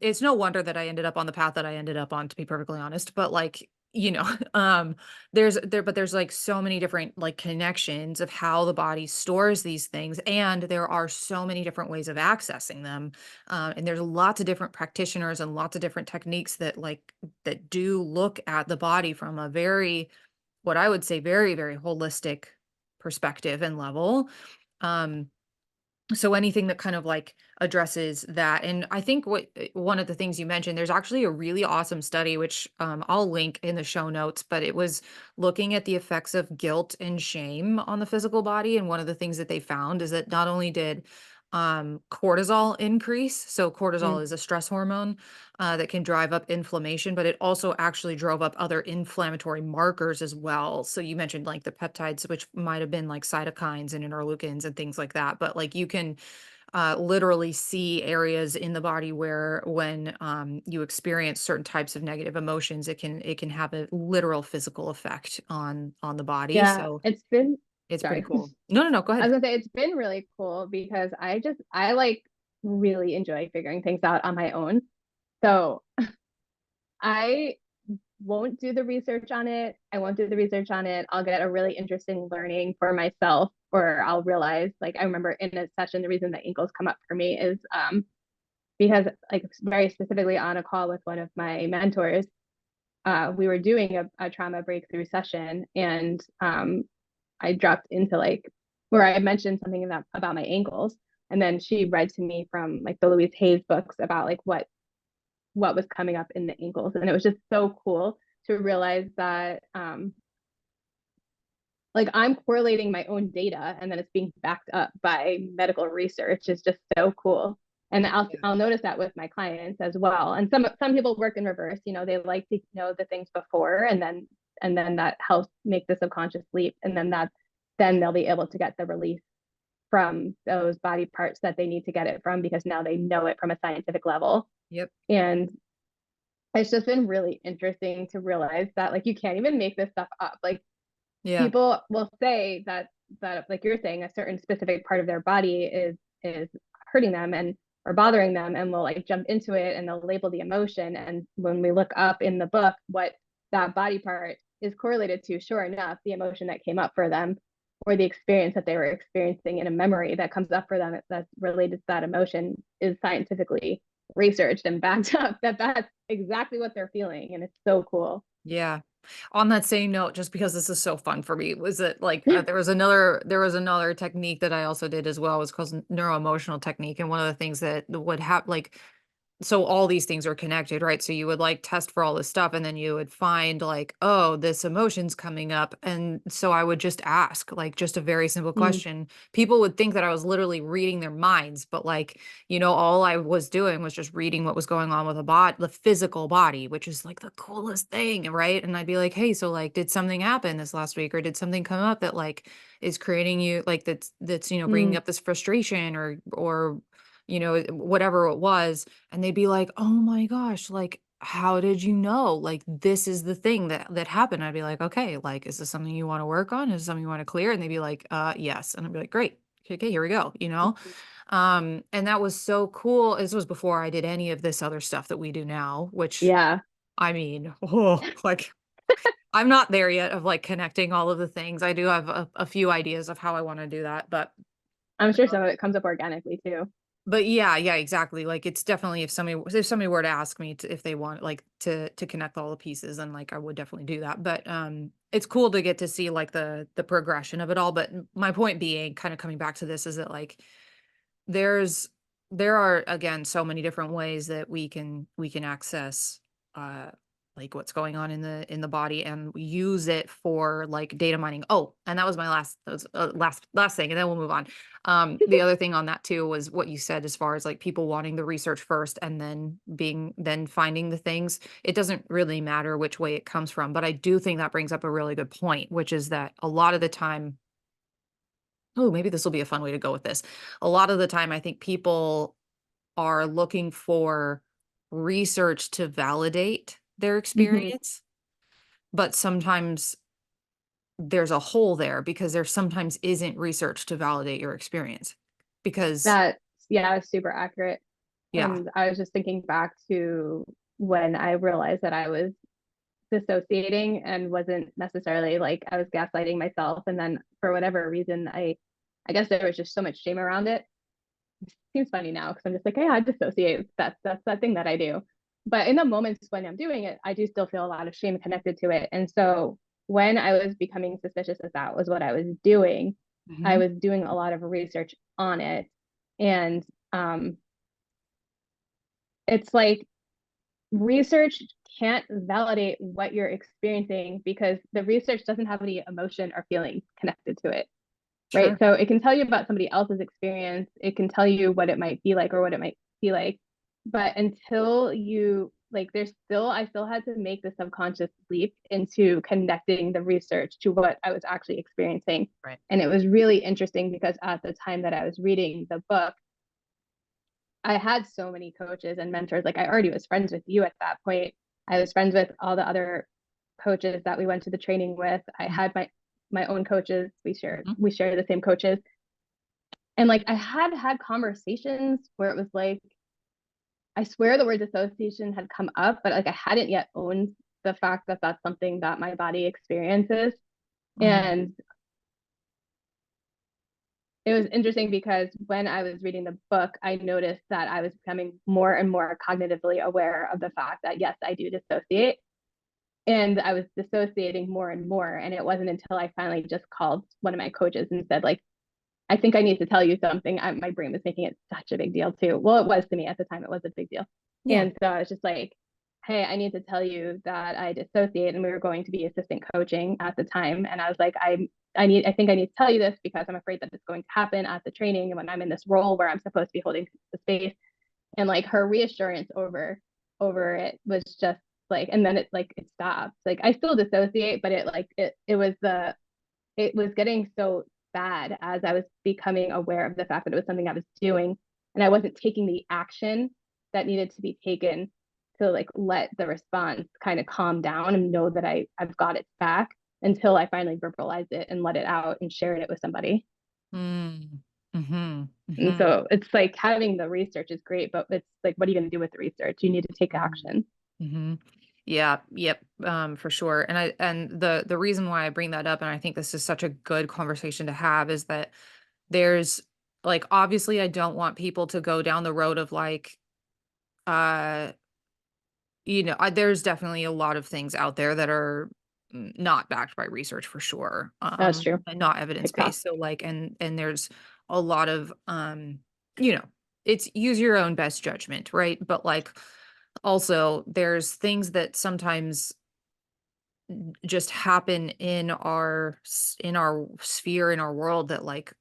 it's no wonder that I ended up on the path that I ended up on, to be perfectly honest. But like, there's like so many different like connections of how the body stores these things, and there are so many different ways of accessing them. And there's lots of different practitioners and lots of different techniques that do look at the body from a very, what I would say, very, very holistic perspective and level. Um, so anything that kind of like addresses that. And I think one of the things you mentioned, there's actually a really awesome study, which I'll link in the show notes, but it was looking at the effects of guilt and shame on the physical body. And one of the things that they found is that not only did cortisol increase. So Mm. cortisol is a stress hormone that can drive up inflammation, but it also actually drove up other inflammatory markers as well. So you mentioned like the peptides, which might have been like cytokines and interleukins and things like that. But like you can literally see areas in the body where when you experience certain types of negative emotions, it can have a literal physical effect on the body. Yeah, So it's been, it's pretty sorry. cool. No, no, no. Go I ahead. was gonna say it's been really cool because I like really enjoy figuring things out on my own. So I won't do the research on it. I won't do the research on it. I'll get a really interesting learning for myself, or I'll realize, like, I remember in a session, the reason that ankles come up for me is because, like, very specifically on a call with one of my mentors, we were doing a trauma breakthrough session, and I dropped into like where I mentioned something about my ankles, and then she read to me from like the Louise Hayes books about like what was coming up in the ankles, and it was just so cool to realize that like I'm correlating my own data and then it's being backed up by medical research is just so cool. And Yeah. I'll notice that with my clients as well. And some people work in reverse, you know, they like to know the things before, and then that helps make the subconscious leap, and then they'll be able to get the release from those body parts that they need to get it from, because now they know it from a scientific level. Yep. And it's just been really interesting to realize that like you can't even make this stuff up. Like Yeah. people will say that like you're saying, a certain specific part of their body is hurting them and or bothering them, and will like jump into it and they'll label the emotion, and when we look up in the book what that body part is correlated to, sure enough the emotion that came up for them, or the experience that they were experiencing in a memory that comes up for them that's related to that emotion, is scientifically researched and backed up that that's exactly what they're feeling, and it's so cool. Yeah. On that same note, just because this is so fun for me, was that like there was another technique that I also did as well. It was called neuro-emotional technique, and one of the things that would have like so all these things are connected, right? So you would like test for all this stuff and then you would find like, oh, this emotion's coming up. And so I would just ask like just a very simple Mm, question. People would think that I was literally reading their minds, but like, all I was doing was just reading what was going on with the physical body, which is like the coolest thing, right? And I'd be like, hey, so like, did something happen this last week or did something come up that like is creating you like that's bringing mm, up this frustration or whatever it was, and they'd be like, "Oh my gosh, like, how did you know? Like, this is the thing that happened." I'd be like, "Okay, like, is this something you wanna work on? Is this something you wanna clear?" And they'd be like, yes." And I'd be like, "Great. Okay, here we go," you know? mm. And that was so cool. This was before I did any of this other stuff that we do now, which, Yeah. I mean, oh, like, I'm not there yet of, like, connecting all of the things. I do have a few ideas of how I wanna do that, I'm sure some of it comes up organically too. but yeah, yeah, exactly. Like it's definitely if somebody were to ask me if they want like to connect all the pieces, then like I would definitely do that. But it's cool to get to see like the progression of it all. But my point being, kind of coming back to this, is that like there's there are again so many different ways that we can access uh like what's going on in the body and use it for like data mining. Oh, and that was last thing, and then we'll move on. The other thing on that too was what you said as far as like people wanting the research first and then finding the things. It doesn't really matter which way it comes from, but I do think that brings up a really good point, which is that a lot of the time, oh, maybe this will be a fun way to go with this. A lot of the time, I think people are looking for research to validate their Hmm. experience, but sometimes there's a hole there because there sometimes isn't research to validate your experience. Because That, yeah, is super accurate. yeah. And I was just thinking back to when I realized that I was dissociating and wasn't necessarily like I was gaslighting myself. And then for whatever reason, I guess there was just so much shame around it. It seems funny now because I'm just like, yeah, I dissociate. That's that thing that I do. But in the moments when I'm doing it, I do still feel a lot of shame connected to it. And so when I was becoming suspicious that that was what I was doing, I Mhm. was doing a lot of research on it. And it's like research can't validate what you're experiencing because the research doesn't have any emotion or feeling connected to it. right? Sure. So it can tell you about somebody else's experience. It can tell you what it might be like or what it might be like. But until you like, I still had to make the subconscious leap into connecting the research to what I was actually experiencing. Right. And it was really interesting because at the time that I was reading the book, I had so many coaches and mentors. Like I already was friends with you at that point. I was friends with all the other coaches that we went to the training with. I had my own coaches. Mhm. We share the same coaches. And like I had conversations where it was like I swear the word dissociation had come up, but like I hadn't yet owned the fact that that's something that my body experiences. Mhm. And it was interesting because when I was reading the book, I noticed that I was becoming more and more cognitively aware of the fact that yes, I do dissociate. And I was dissociating more and more. And it wasn't until I finally just called one of my coaches and said, like, I think I need to tell you something. My brain was making it such a big deal too. Well, it was to me at the time, it was a big deal. Yeah. And so I was just like, hey, I need to tell you that I dissociate. And we were going to be assistant coaching at the time. And I was like, I think I need to tell you this because I'm afraid that it's going to happen at the training and when I'm in this role where I'm supposed to be holding the space. And like her reassurance over it was just like, and then it stopped. Like I still dissociate, but it was getting so bad as I was becoming aware of the fact that it was something I was doing and I wasn't taking the action that needed to be taken to like let the response kind of calm down and know that I've got it back until I finally verbalized it and let it out and shared it with somebody. Mm. Mhm. And Mhm. so it's like having the research is great, but it's like, what are you going to do with the research? You need to take Mhm. action. Mhm. Yeah, yep, for sure. And the reason why I bring that up, and I think this is such a good conversation to have, is that there's like obviously I don't want people to go down the road of like, uh, there's definitely a lot of things out there that are not backed by research for sure, That's true. and not evidence TikTok. based. So like, and there's a lot of, you know, it's use your own best judgment, right? But like, also there's things that sometimes just happen in in our sphere in our world that like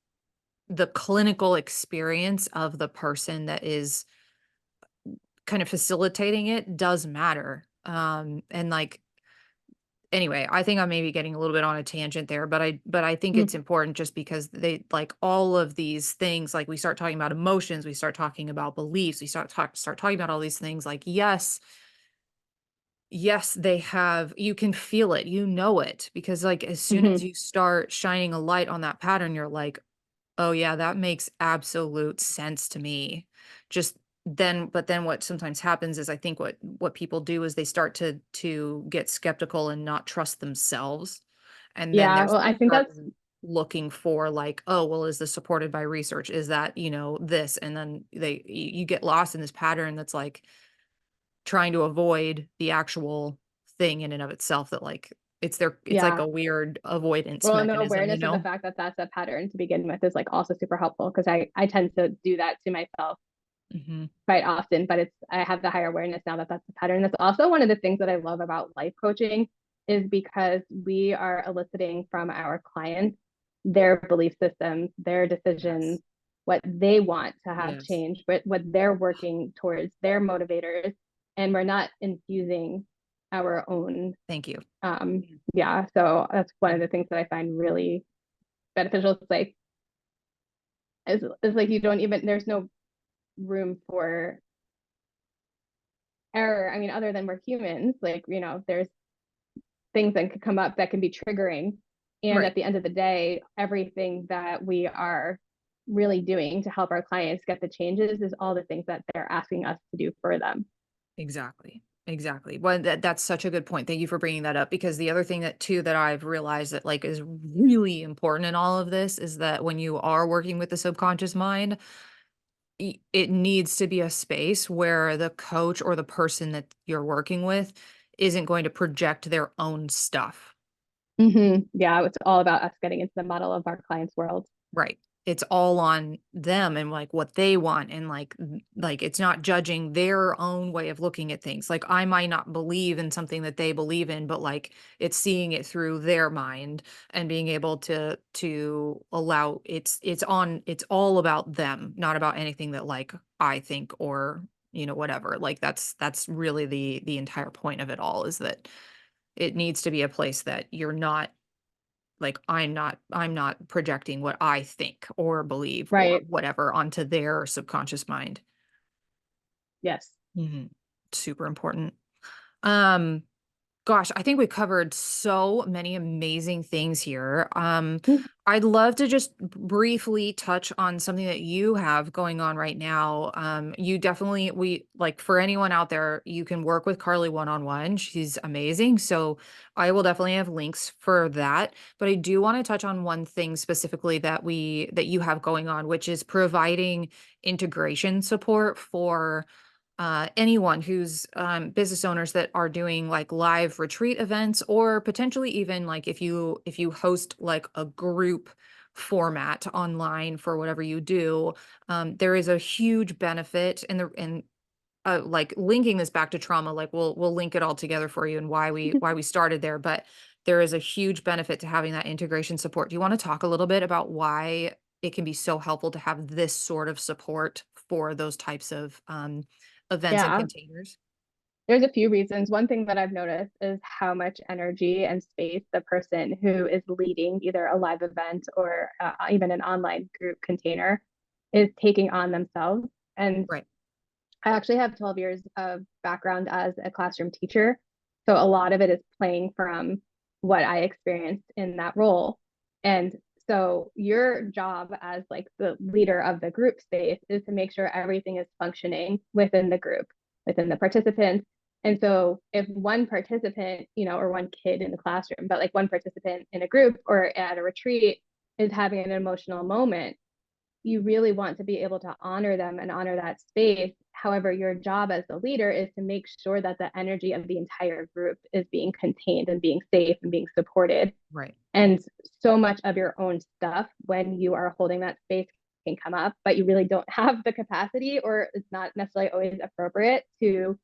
the clinical experience of the person that is kind of facilitating it does matter. And like anyway, I think I'm maybe getting a little bit on a tangent there, but I think Mm-hmm. it's important just because they like all of these things, like we start talking about emotions, we start talking about beliefs, we start talking about all these things like yes, they have you can feel it, you know it, because, like, as soon Mm-hmm. as you start shining a light on that pattern, you're like, "Oh, yeah, that makes absolute sense to me." Just then but then what sometimes happens is I think what people do is they start to get skeptical and not trust themselves, and then Yeah. there's Well, I they think start that's, looking for, like, "Oh, well, is this supported by research? Is that, this?" And then you get lost in this pattern that's, like, trying to avoid the actual thing in and of itself that, like, it's like yeah. a weird avoidance Well, and the mechanism, you awareness of the know? fact that that's a pattern to begin with is like also super helpful because I tend to do that to myself Mhm. quite often, but I have the higher awareness now that that's a pattern. That's also one of the things that I love about life coaching is because we are eliciting from our clients their belief systems, their decisions, Yes. what they want to have Yes. change, what they're working towards, their motivators, and we're not infusing our own. Thank you. Yeah, so that's one of the things that I find really beneficial. It's like it's like you don't even there's no room for error. I mean, other than we're humans, like, there's things that could come up that can be triggering. And Right. at the end of the day, everything that we are really doing to help our clients get the changes is all the things that they're asking us to do for them. Exactly. Exactly. Well, that's such a good point. Thank you for bringing that up because the other thing that too that I've realized that like is really important in all of this is that when you are working with the subconscious mind, it needs to be a space where the coach or the person that you're working with isn't going to project their own stuff. Mm-hmm. Yeah, it's all about us getting into the model of our client's world. Right. it's all on them and like what they want, and like it's not judging their own way of looking at things. Like I might not believe in something that they believe in, but like it's seeing it through their mind and being able to allow it's all about them, not about anything that like I think or whatever. Like that's really the entire point of it all, is that it needs to be a place that you're not like I'm not projecting what I think or believe or Right. whatever onto their subconscious mind. Yes. Mhm. Super important. Um, Gosh, I think we covered so many amazing things here. Mm. I'd love to just briefly touch on something that you have going on right now. You definitely, we like for anyone out there, you can work with Carly one-on-one. She's amazing. So I will definitely have links for that. But I do want to touch on one thing specifically that you have going on, which is providing integration support for anyone who's business owners that are doing like live retreat events, or potentially even like if you host like a group format online for whatever you do. There is a huge benefit in like linking this back to trauma. Like we'll link it all together for you and why we started there. But there is a huge benefit to having that integration support. Do you want to talk a little bit about why it can be so helpful to have this sort of support for those types of events and Yeah. containers? There's a few reasons. One thing that I've noticed is how much energy and space the person who is leading either a live event or even an online group container is taking on themselves. And Right. I actually have 12 years of background as a classroom teacher. So a lot of it is playing from what I experienced in that role. And so your job as like the leader of the group space is to make sure everything is functioning within the group, within the participants. And so if one participant, or one kid in the classroom, but like one participant in a group or at a retreat is having an emotional moment, you really want to be able to honor them and honor that space. However, your job as the leader is to make sure that the energy of the entire group is being contained and being safe and being supported. Right. And so much of your own stuff when you are holding that space can come up, but you really don't have the capacity, or it's not necessarily always appropriate to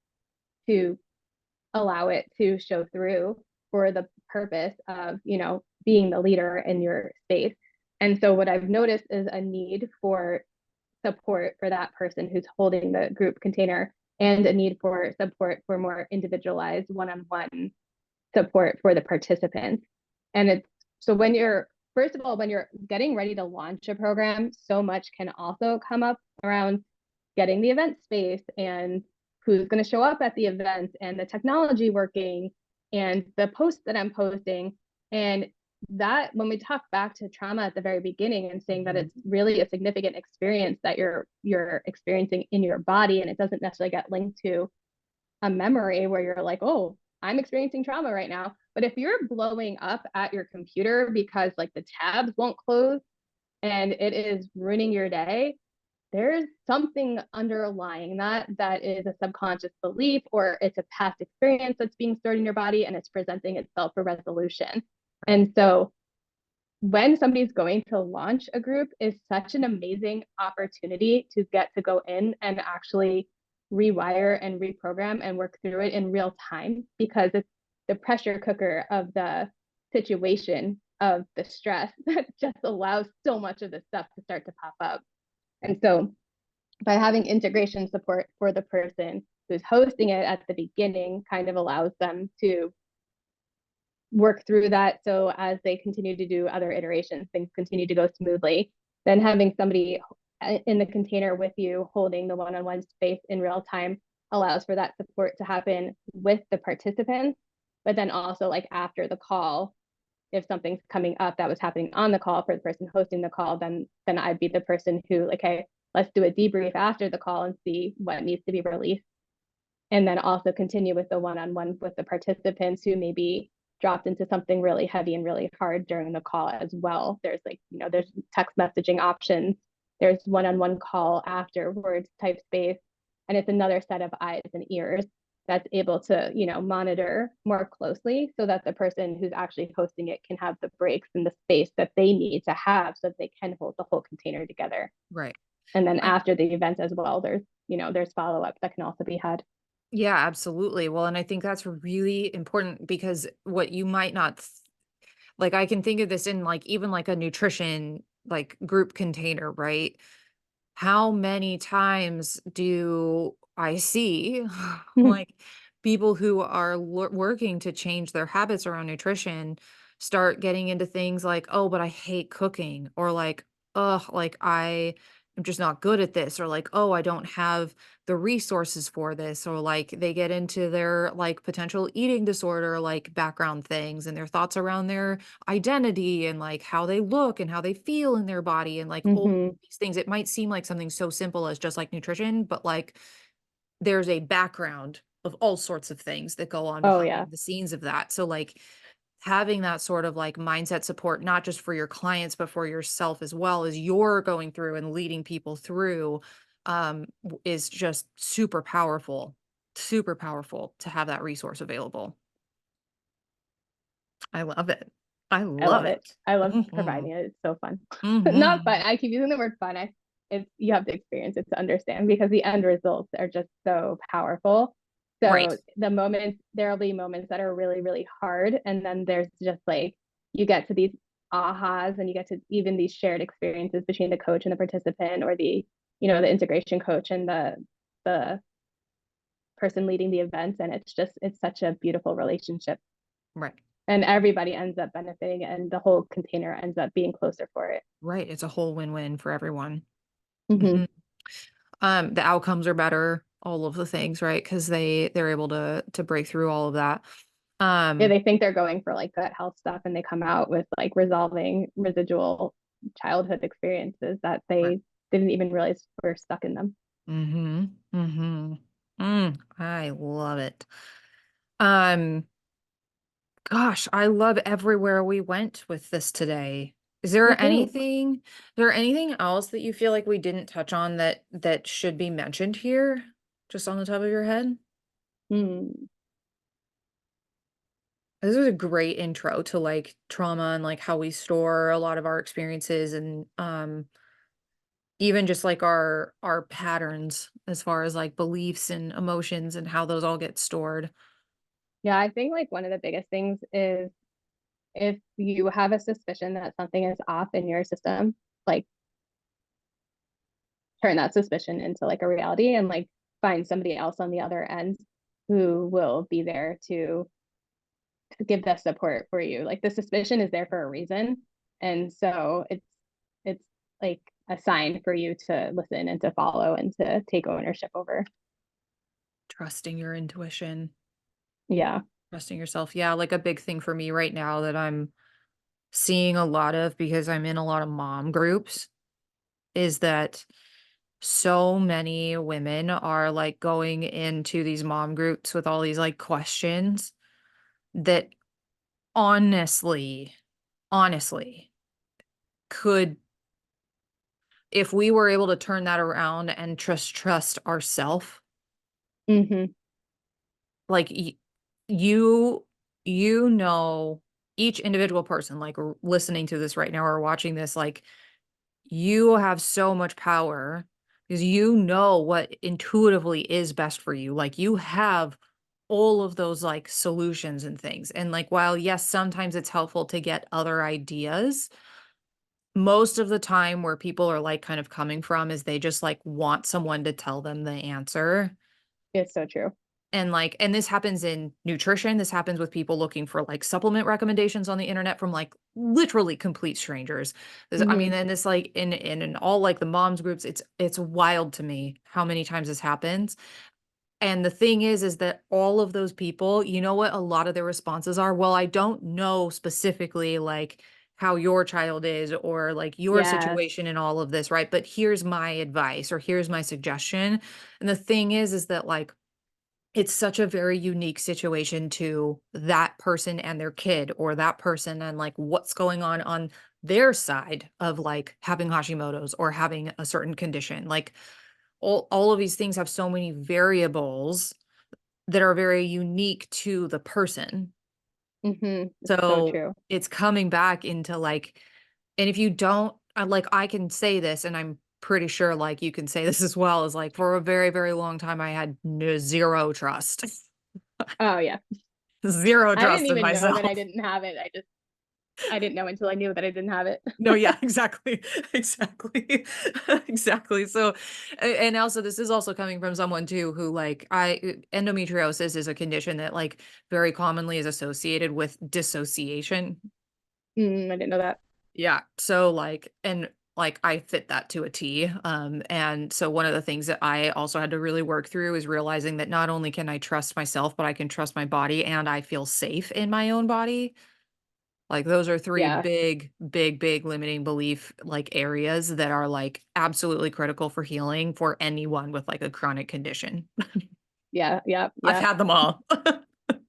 allow it to show through for the purpose of, being the leader in your space. And so what I've noticed is a need for support for that person who's holding the group container, and a need for support for more individualized one-on-one support for the participants. And it's so when you're, first of all, when you're getting ready to launch a program, so much can also come up around getting the event space and who's going to show up at the event and the technology working and the posts that I'm posting. And that, when we talk back to trauma at the very beginning and saying that it's really a significant experience that you're experiencing in your body, and it doesn't necessarily get linked to a memory where you're like, oh, I'm experiencing trauma right now. But if you're blowing up at your computer because like the tabs won't close and it is ruining your day, there's something underlying that is a subconscious belief, or it's a past experience that's being stored in your body and it's presenting itself for resolution. And so when somebody's going to launch a group is such an amazing opportunity to get to go in and actually rewire and reprogram and work through it in real time, because it's the pressure cooker of the situation, of the stress that just allows so much of this stuff to start to pop up. And so by having integration support for the person who's hosting it at the beginning kind of allows them to work through that. So as they continue to do other iterations, things continue to go smoothly. Then having somebody in the container with you holding the one-on-one space in real time allows for that support to happen with the participants, but then also like after the call, if something's coming up that was happening on the call for the person hosting the call, then I'd be the person who like, hey, let's do a debrief after the call and see what needs to be released. And then also continue with the one-on-one with the participants who may be dropped into something really heavy and really hard during the call as well. There's like, there's text messaging options. There's one-on-one call afterwards type space. And it's another set of eyes and ears. that's able to, monitor more closely so that the person who's actually hosting it can have the breaks and the space that they need to have so that they can hold the whole container together. Right. And then I after the event as well, there's follow-up that can also be had. Yeah, absolutely. Well, and I think that's really important because what you might not like, I can think of this in like even like a nutrition like group container, right? How many times do I see like people who are working to change their habits around nutrition start getting into things like, oh, but I hate cooking, or like, oh, like I'm just not good at this, or like, oh, I don't have the resources for this, or like they get into their like potential eating disorder, like background things and their thoughts around their identity and like how they look and how they feel in their body and like all Hmm. these things. It might seem like something so simple as just like nutrition, but like there's a background of all sorts of things that go on Oh yeah. behind the scenes of that. So like having that sort of like mindset support, not just for your clients, but for yourself as well as you're going through and leading people through, is just super powerful to have that resource available. I love it. I I love love it. it. I love Hmm. providing it. It's so fun. Not fun. Hmm. I keep using the word fun. It's you have to experience it to understand because the end results are just so powerful. Right. So there'll be moments that are really, really hard. And then there's just like you get to these ahas and you get to even these shared experiences between the coach and the participant or the integration coach and the person leading the events. And it's such a beautiful relationship. Right. And everybody ends up benefiting and the whole container ends up being closer for it. Right. It's a whole win-win for everyone. Hmm. Mhm. The outcomes are better, all of the things, right? Because they're able to break through all of that. Yeah, Um, they think they're going for like gut health stuff and they come out with like resolving residual childhood experiences that right. they didn't even realize were stuck in them. Mm-hmm. Mm-hmm. I love it. Um, Gosh, I love everywhere we went with this today. Me too. Is there anything else that you feel like we didn't touch on that should be mentioned here? Just on the top of your head? Hmm. This was a great intro to like trauma and like how we store a lot of our experiences and even just like our patterns as far as like beliefs and emotions and how those all get stored. Yeah, I think like one of the biggest things is if you have a suspicion that something is off in your system, like turn that suspicion into like a reality and like find somebody else on the other end who will be there to give that support for you. Like the suspicion is there for a reason. And so it's like a sign for you to listen and to follow and to take ownership over. Trusting your intuition, Yeah. trusting yourself. Yeah, like a big thing for me right now that I'm seeing a lot of because I'm in a lot of mom groups is that so many women are like going into these mom groups with all these like questions that honestly, honestly could, if we were able to turn that around and trust ourself, Mm-hmm. like you you know each individual person like listening to this right now or watching this, like you have so much power because you know what intuitively is best for you. Like you have all of those like solutions and things. And like while yes, sometimes it's helpful to get other ideas, most of the time where people are like kind of coming from is they just like want someone to tell them the answer. It's so true. And like, and this happens in nutrition. This happens with people looking for like supplement recommendations on the internet from like literally complete strangers. I Mm-hmm. mean, and it's like in all like the moms groups, it's wild to me how many times this happens. And the thing is that all of those people, you know what a lot of their responses are? Well, I don't know specifically like how your child is or like your Yes. situation in all of this, right? But here's my advice or here's my suggestion. And the thing is that like it's such a very unique situation to that person and their kid or that person and like what's going on their side of like having Hashimoto's or having a certain condition. Like all of these things have so many variables that are very unique to the person. Mm-hmm. So So true. it's coming back into like, and if you don't, like, I can say this, and I'm pretty sure like you can say this as well, is like for a very, very long time, I had no, zero trust, Oh yeah. zero I didn't trust in even know that I myself. didn't have it. I didn't know until I knew that I didn't have it. No, yeah, exactly. Exactly. Exactly. So, and also this is also coming from someone too who like endometriosis is a condition that like very commonly is associated with dissociation. I didn't know that. Yeah. So like and like I fit that to a T. And so one of the things that I also had to really work through is realizing that not only can I trust myself, but I can trust my body and I feel safe in my own body. Like, those are 3 Yeah. big, big, big limiting belief, like, areas that are, like, absolutely critical for healing for anyone with, like, a chronic condition. Yeah. Yeah. I've Yeah. had them all. It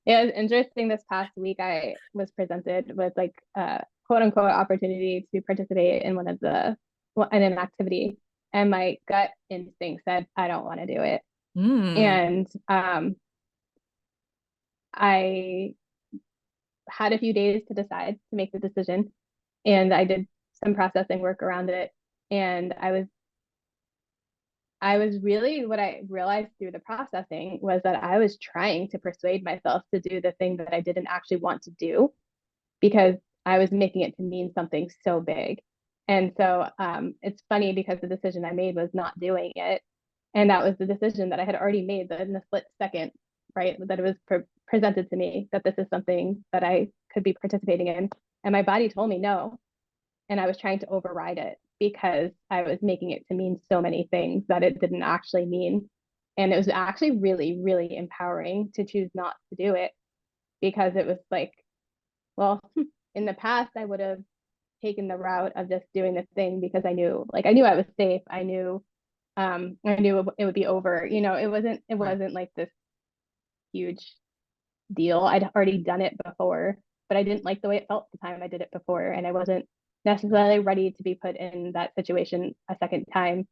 was interesting. This past week, I was presented with like a quote unquote opportunity to participate in one of the, well, in an activity. And my gut instinct said, I don't want to do it. Mm. And I had a few days to decide to make the decision. And I did some processing work around it. And I was really, what I realized through the processing was that I was trying to persuade myself to do the thing that I didn't actually want to do because I was making it to mean something so big. And so it's funny because the decision I made was not doing it. And that was the decision that I had already made in the split second, right? That it was presented to me that this is something that I could be participating in. And my body told me no. And I was trying to override it because I was making it to mean so many things that it didn't actually mean. And it was actually really, really empowering to choose not to do it because it was like, well, in the past, I would have taken the route of just doing the thing because I knew I was safe. I knew it would be over. You know, it Right. wasn't like this huge deal. I'd already done it before, but I didn't like the way it felt the time I did it before, and I wasn't necessarily ready to be put in that situation a second time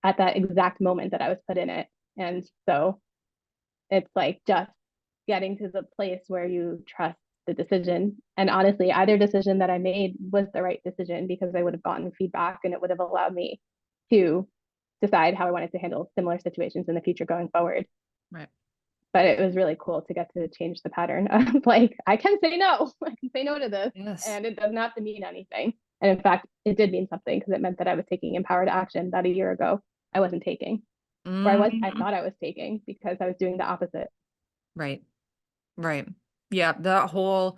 at that exact moment that I was put in it. And so it's like just getting to the place where you trust the decision. And honestly, either decision that I made was the right decision because I would have gotten feedback and it would have allowed me to decide how I wanted to handle similar situations in the future going forward. Right. But it was really cool to get to change the pattern of like, I can say no, I can say no to this, Yes. and it doesn't have to mean anything. And in fact, it did mean something because it meant that I was taking empowered action that a year ago I wasn't taking, or I Mhm. thought I was taking because I was doing the opposite. Right. Right. Yeah, that whole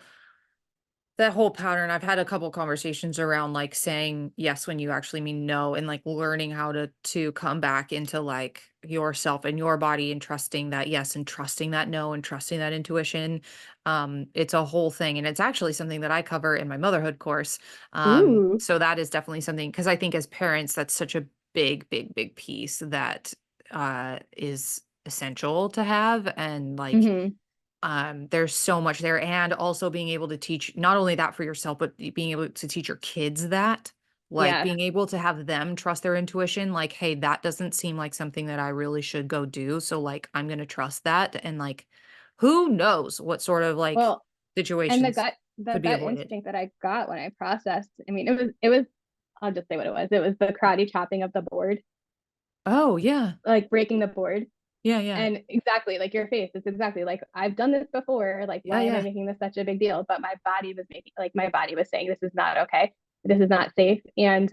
pattern, I've had a couple conversations around, like, saying yes when you actually mean no, and, like, learning how to come back into, like, yourself and your body and trusting that yes, and trusting that no, and trusting that intuition. It's a whole thing, and it's actually something that I cover in my motherhood course. Ooh. So that is definitely something because I think as parents, that's such a big, big, big piece that, is essential to have, and, like, Mm-hmm. there's so much there, and also being able to teach not only that for yourself, but being able to teach your kids that, like Yeah. being able to have them trust their intuition, like, hey, that doesn't seem like something that I really should go do. So like I'm gonna trust that. And like who knows what sort of like Well, and situations the could be gut avoided. instinct that I got when I processed, I mean, it was, I'll just say what it was. It was the karate chopping of the board, Oh yeah. like breaking the board. Yeah, yeah. And exactly like your face, it's exactly like I've done this before. Like, Yeah, why am I yeah. making this such a big deal? But my body was saying this is not okay. This is not safe. And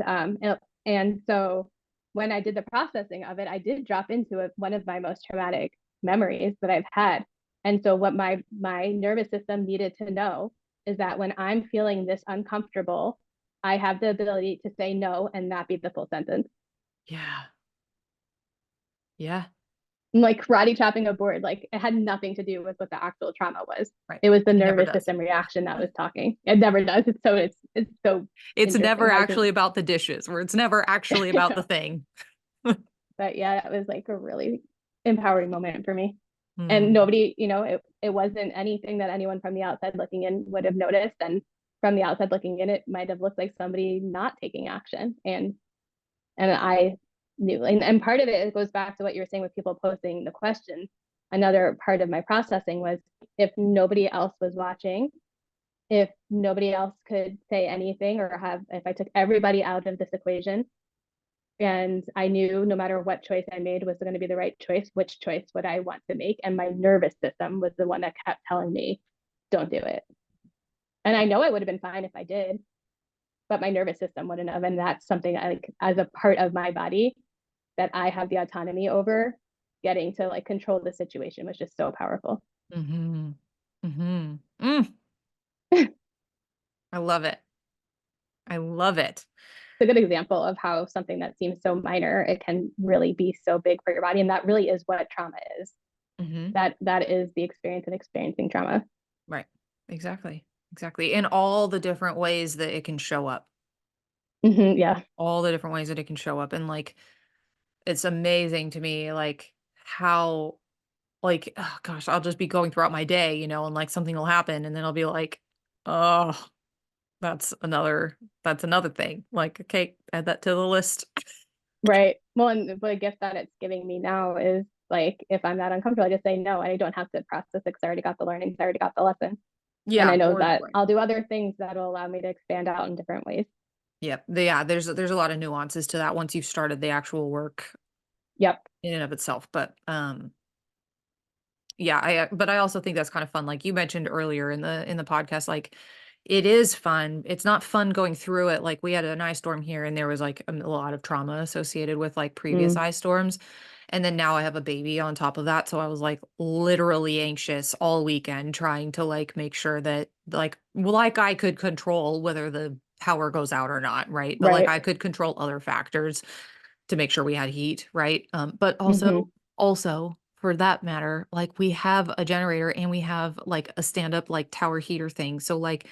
so when I did the processing of it, I did drop into one of my most traumatic memories that I've had. And so what my nervous system needed to know is that when I'm feeling this uncomfortable, I have the ability to say no and not be the full sentence. Yeah. Yeah. Like karate chopping a board, like it had nothing to do with what the actual trauma was. Right. It was the It never nervous does. system reaction that was talking. It never does. It's so It's interesting never how to actually about the dishes, where it's never actually you about know. the thing. But yeah, that was like a really empowering moment for me. And Hmm. nobody, it wasn't anything that anyone from the outside looking in would have noticed. And from the outside looking in, it might have looked like somebody not taking action. And I knew, and part of it goes back to what you were saying with people posting the questions. another part of my processing was, if nobody else was watching, if nobody else could say anything, or if I took everybody out of this equation, and I knew no matter what choice I made was going to be the right choice, which choice would I want to make? And my nervous system was the one that kept telling me, don't do it. And I know it would have been fine if I did, but my nervous system wouldn't have. And that's something I, like, as a part of my body that I have the autonomy over, getting to like control the situation was just so powerful. Mm-hmm. Mm-hmm. Mm, I love it. I love it. It's a good example of how something that seems so minor, it can really be so big for your body. And that really is what trauma is. Mm-hmm. That is the experience of experiencing trauma. Right. Exactly. Exactly. In all the different ways that it can show up. Yeah. All the different ways that it can show up. And like, it's amazing to me, like, how, like, oh gosh, I'll just be going throughout my day, and like something will happen and then I'll be like, oh, that's another thing. Like, okay, add that to the list. Right. Well, and the gift that it's giving me now is like, if I'm not uncomfortable, I just say no. I don't have to process it because I already got the learnings, I already got the lesson. And I Yeah. know Or that right. I'll do other things that will allow me to expand out in different ways. Yep. Yeah. There's a lot of nuances to that once you've started the actual work Yep. in and of itself. But yeah, but I also think that's kind of fun. Like you mentioned earlier in the podcast, like it is fun. It's not fun going through it. Like we had an ice storm here and there was like a lot of trauma associated with like previous Mm, ice storms. And then now I have a baby on top of that. So I was like literally anxious all weekend trying to like make sure that like I could control whether the power goes out or not, right? But like right. I could control other factors to make sure we had heat, right? But Hmm. also for that matter, like we have a generator and we have like a stand up like tower heater thing. So like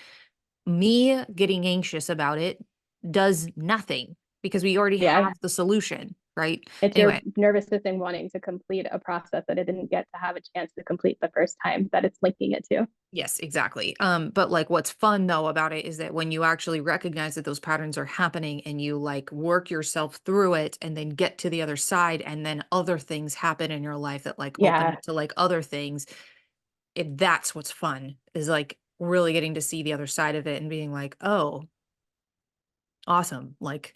me getting anxious about it does nothing because we already Yeah. have the solution, right? It's your Anyway, nervous system wanting to complete a process that it didn't get to have a chance to complete the first time that it's linking it to. yes, exactly. But like what's fun though about it is that when you actually recognize that those patterns are happening and you like work yourself through it and then get to the other side and then other things happen in your life that like open Yeah. up to like other things, that's what's fun is like really getting to see the other side of it and being like, "Oh, awesome." Like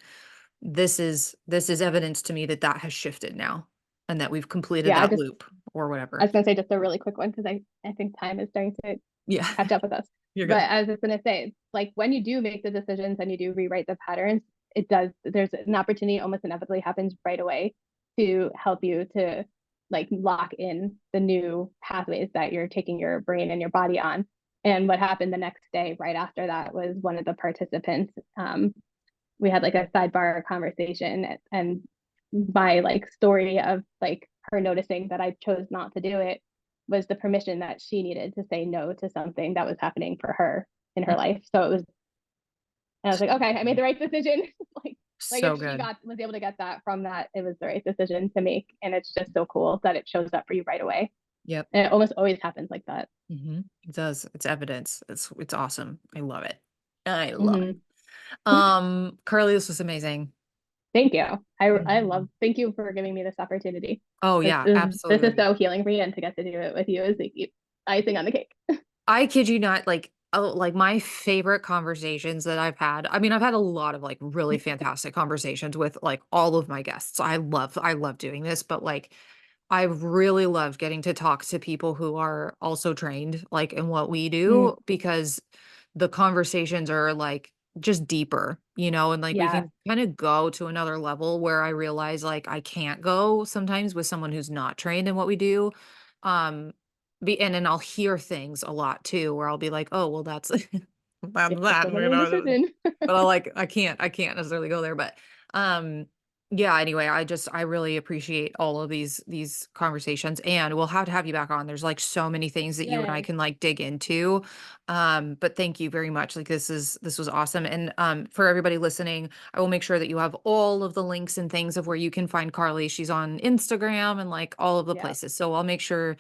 this is evidence to me that that has shifted now and that we've completed Yeah. that loop or I whatever. was going to say just a really quick one because I think time is starting to Yeah. catch up with us. You're But good. I was just going to say, like, when you do make the decisions and you do rewrite the patterns, there's an opportunity almost inevitably happens right away to help you to like lock in the new pathways that you're taking your brain and your body on. And what happened the next day, right after that, was one of the participants. We had like a sidebar conversation, and my like story of like her noticing that I chose not to do it was the permission that she needed to say no to something that was happening for her in her Mm, life. So it was, and I was like, okay, I made the right decision. like like so if she good. was able to get that from that, it was the right decision to make. And it's just so cool that it shows up for you right away. Yep. And it almost always happens like that. It does. It's evidence. It's awesome. I love it. I love it. Mm-hmm. Carly, this was amazing. Thank you. I Mhm. love, thank you for giving me this opportunity. Oh This yeah, is this is absolutely. so healing for me, and to get to do it with you is like icing on the cake. I kid you not, like, oh, like my favorite conversations that I've had. I mean, I've had a lot of like really fantastic conversations with like all of my guests. I love doing this, but like I really love getting to talk to people who are also trained like in what we Mm, do because the conversations are like just deeper, and like we yeah, can kind of go to another level where I realize like I can't go sometimes with someone who's not trained in what we do. Um and then I'll hear things a lot too where I'll be like, "Oh, well that's you that's have that," to make a decision. but I can't necessarily go there, but um yeah, anyway, I really appreciate all of these conversations and we'll have to have you back on. There's like so many things that you and I Yay. can like dig into. But thank you very much. Like this was awesome. And for everybody listening, I will make sure that you have all of the links and things of where you can find Carly. She's on Instagram and like all of the Yeah, places. So I'll make sure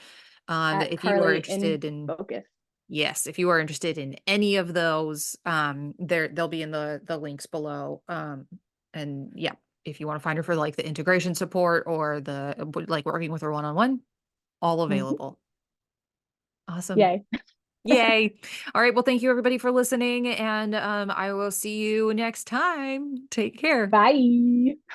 that at if you are Carly in interested in focus. yes, if you are interested in any of those, they'll be in the links below. And yeah, if you want to find her for like the integration support or the like working with her one on one, all Mhm. available. Awesome. Yay. Yay. All right. Well, thank you everybody for listening, and I will see you next time. Take care. Bye.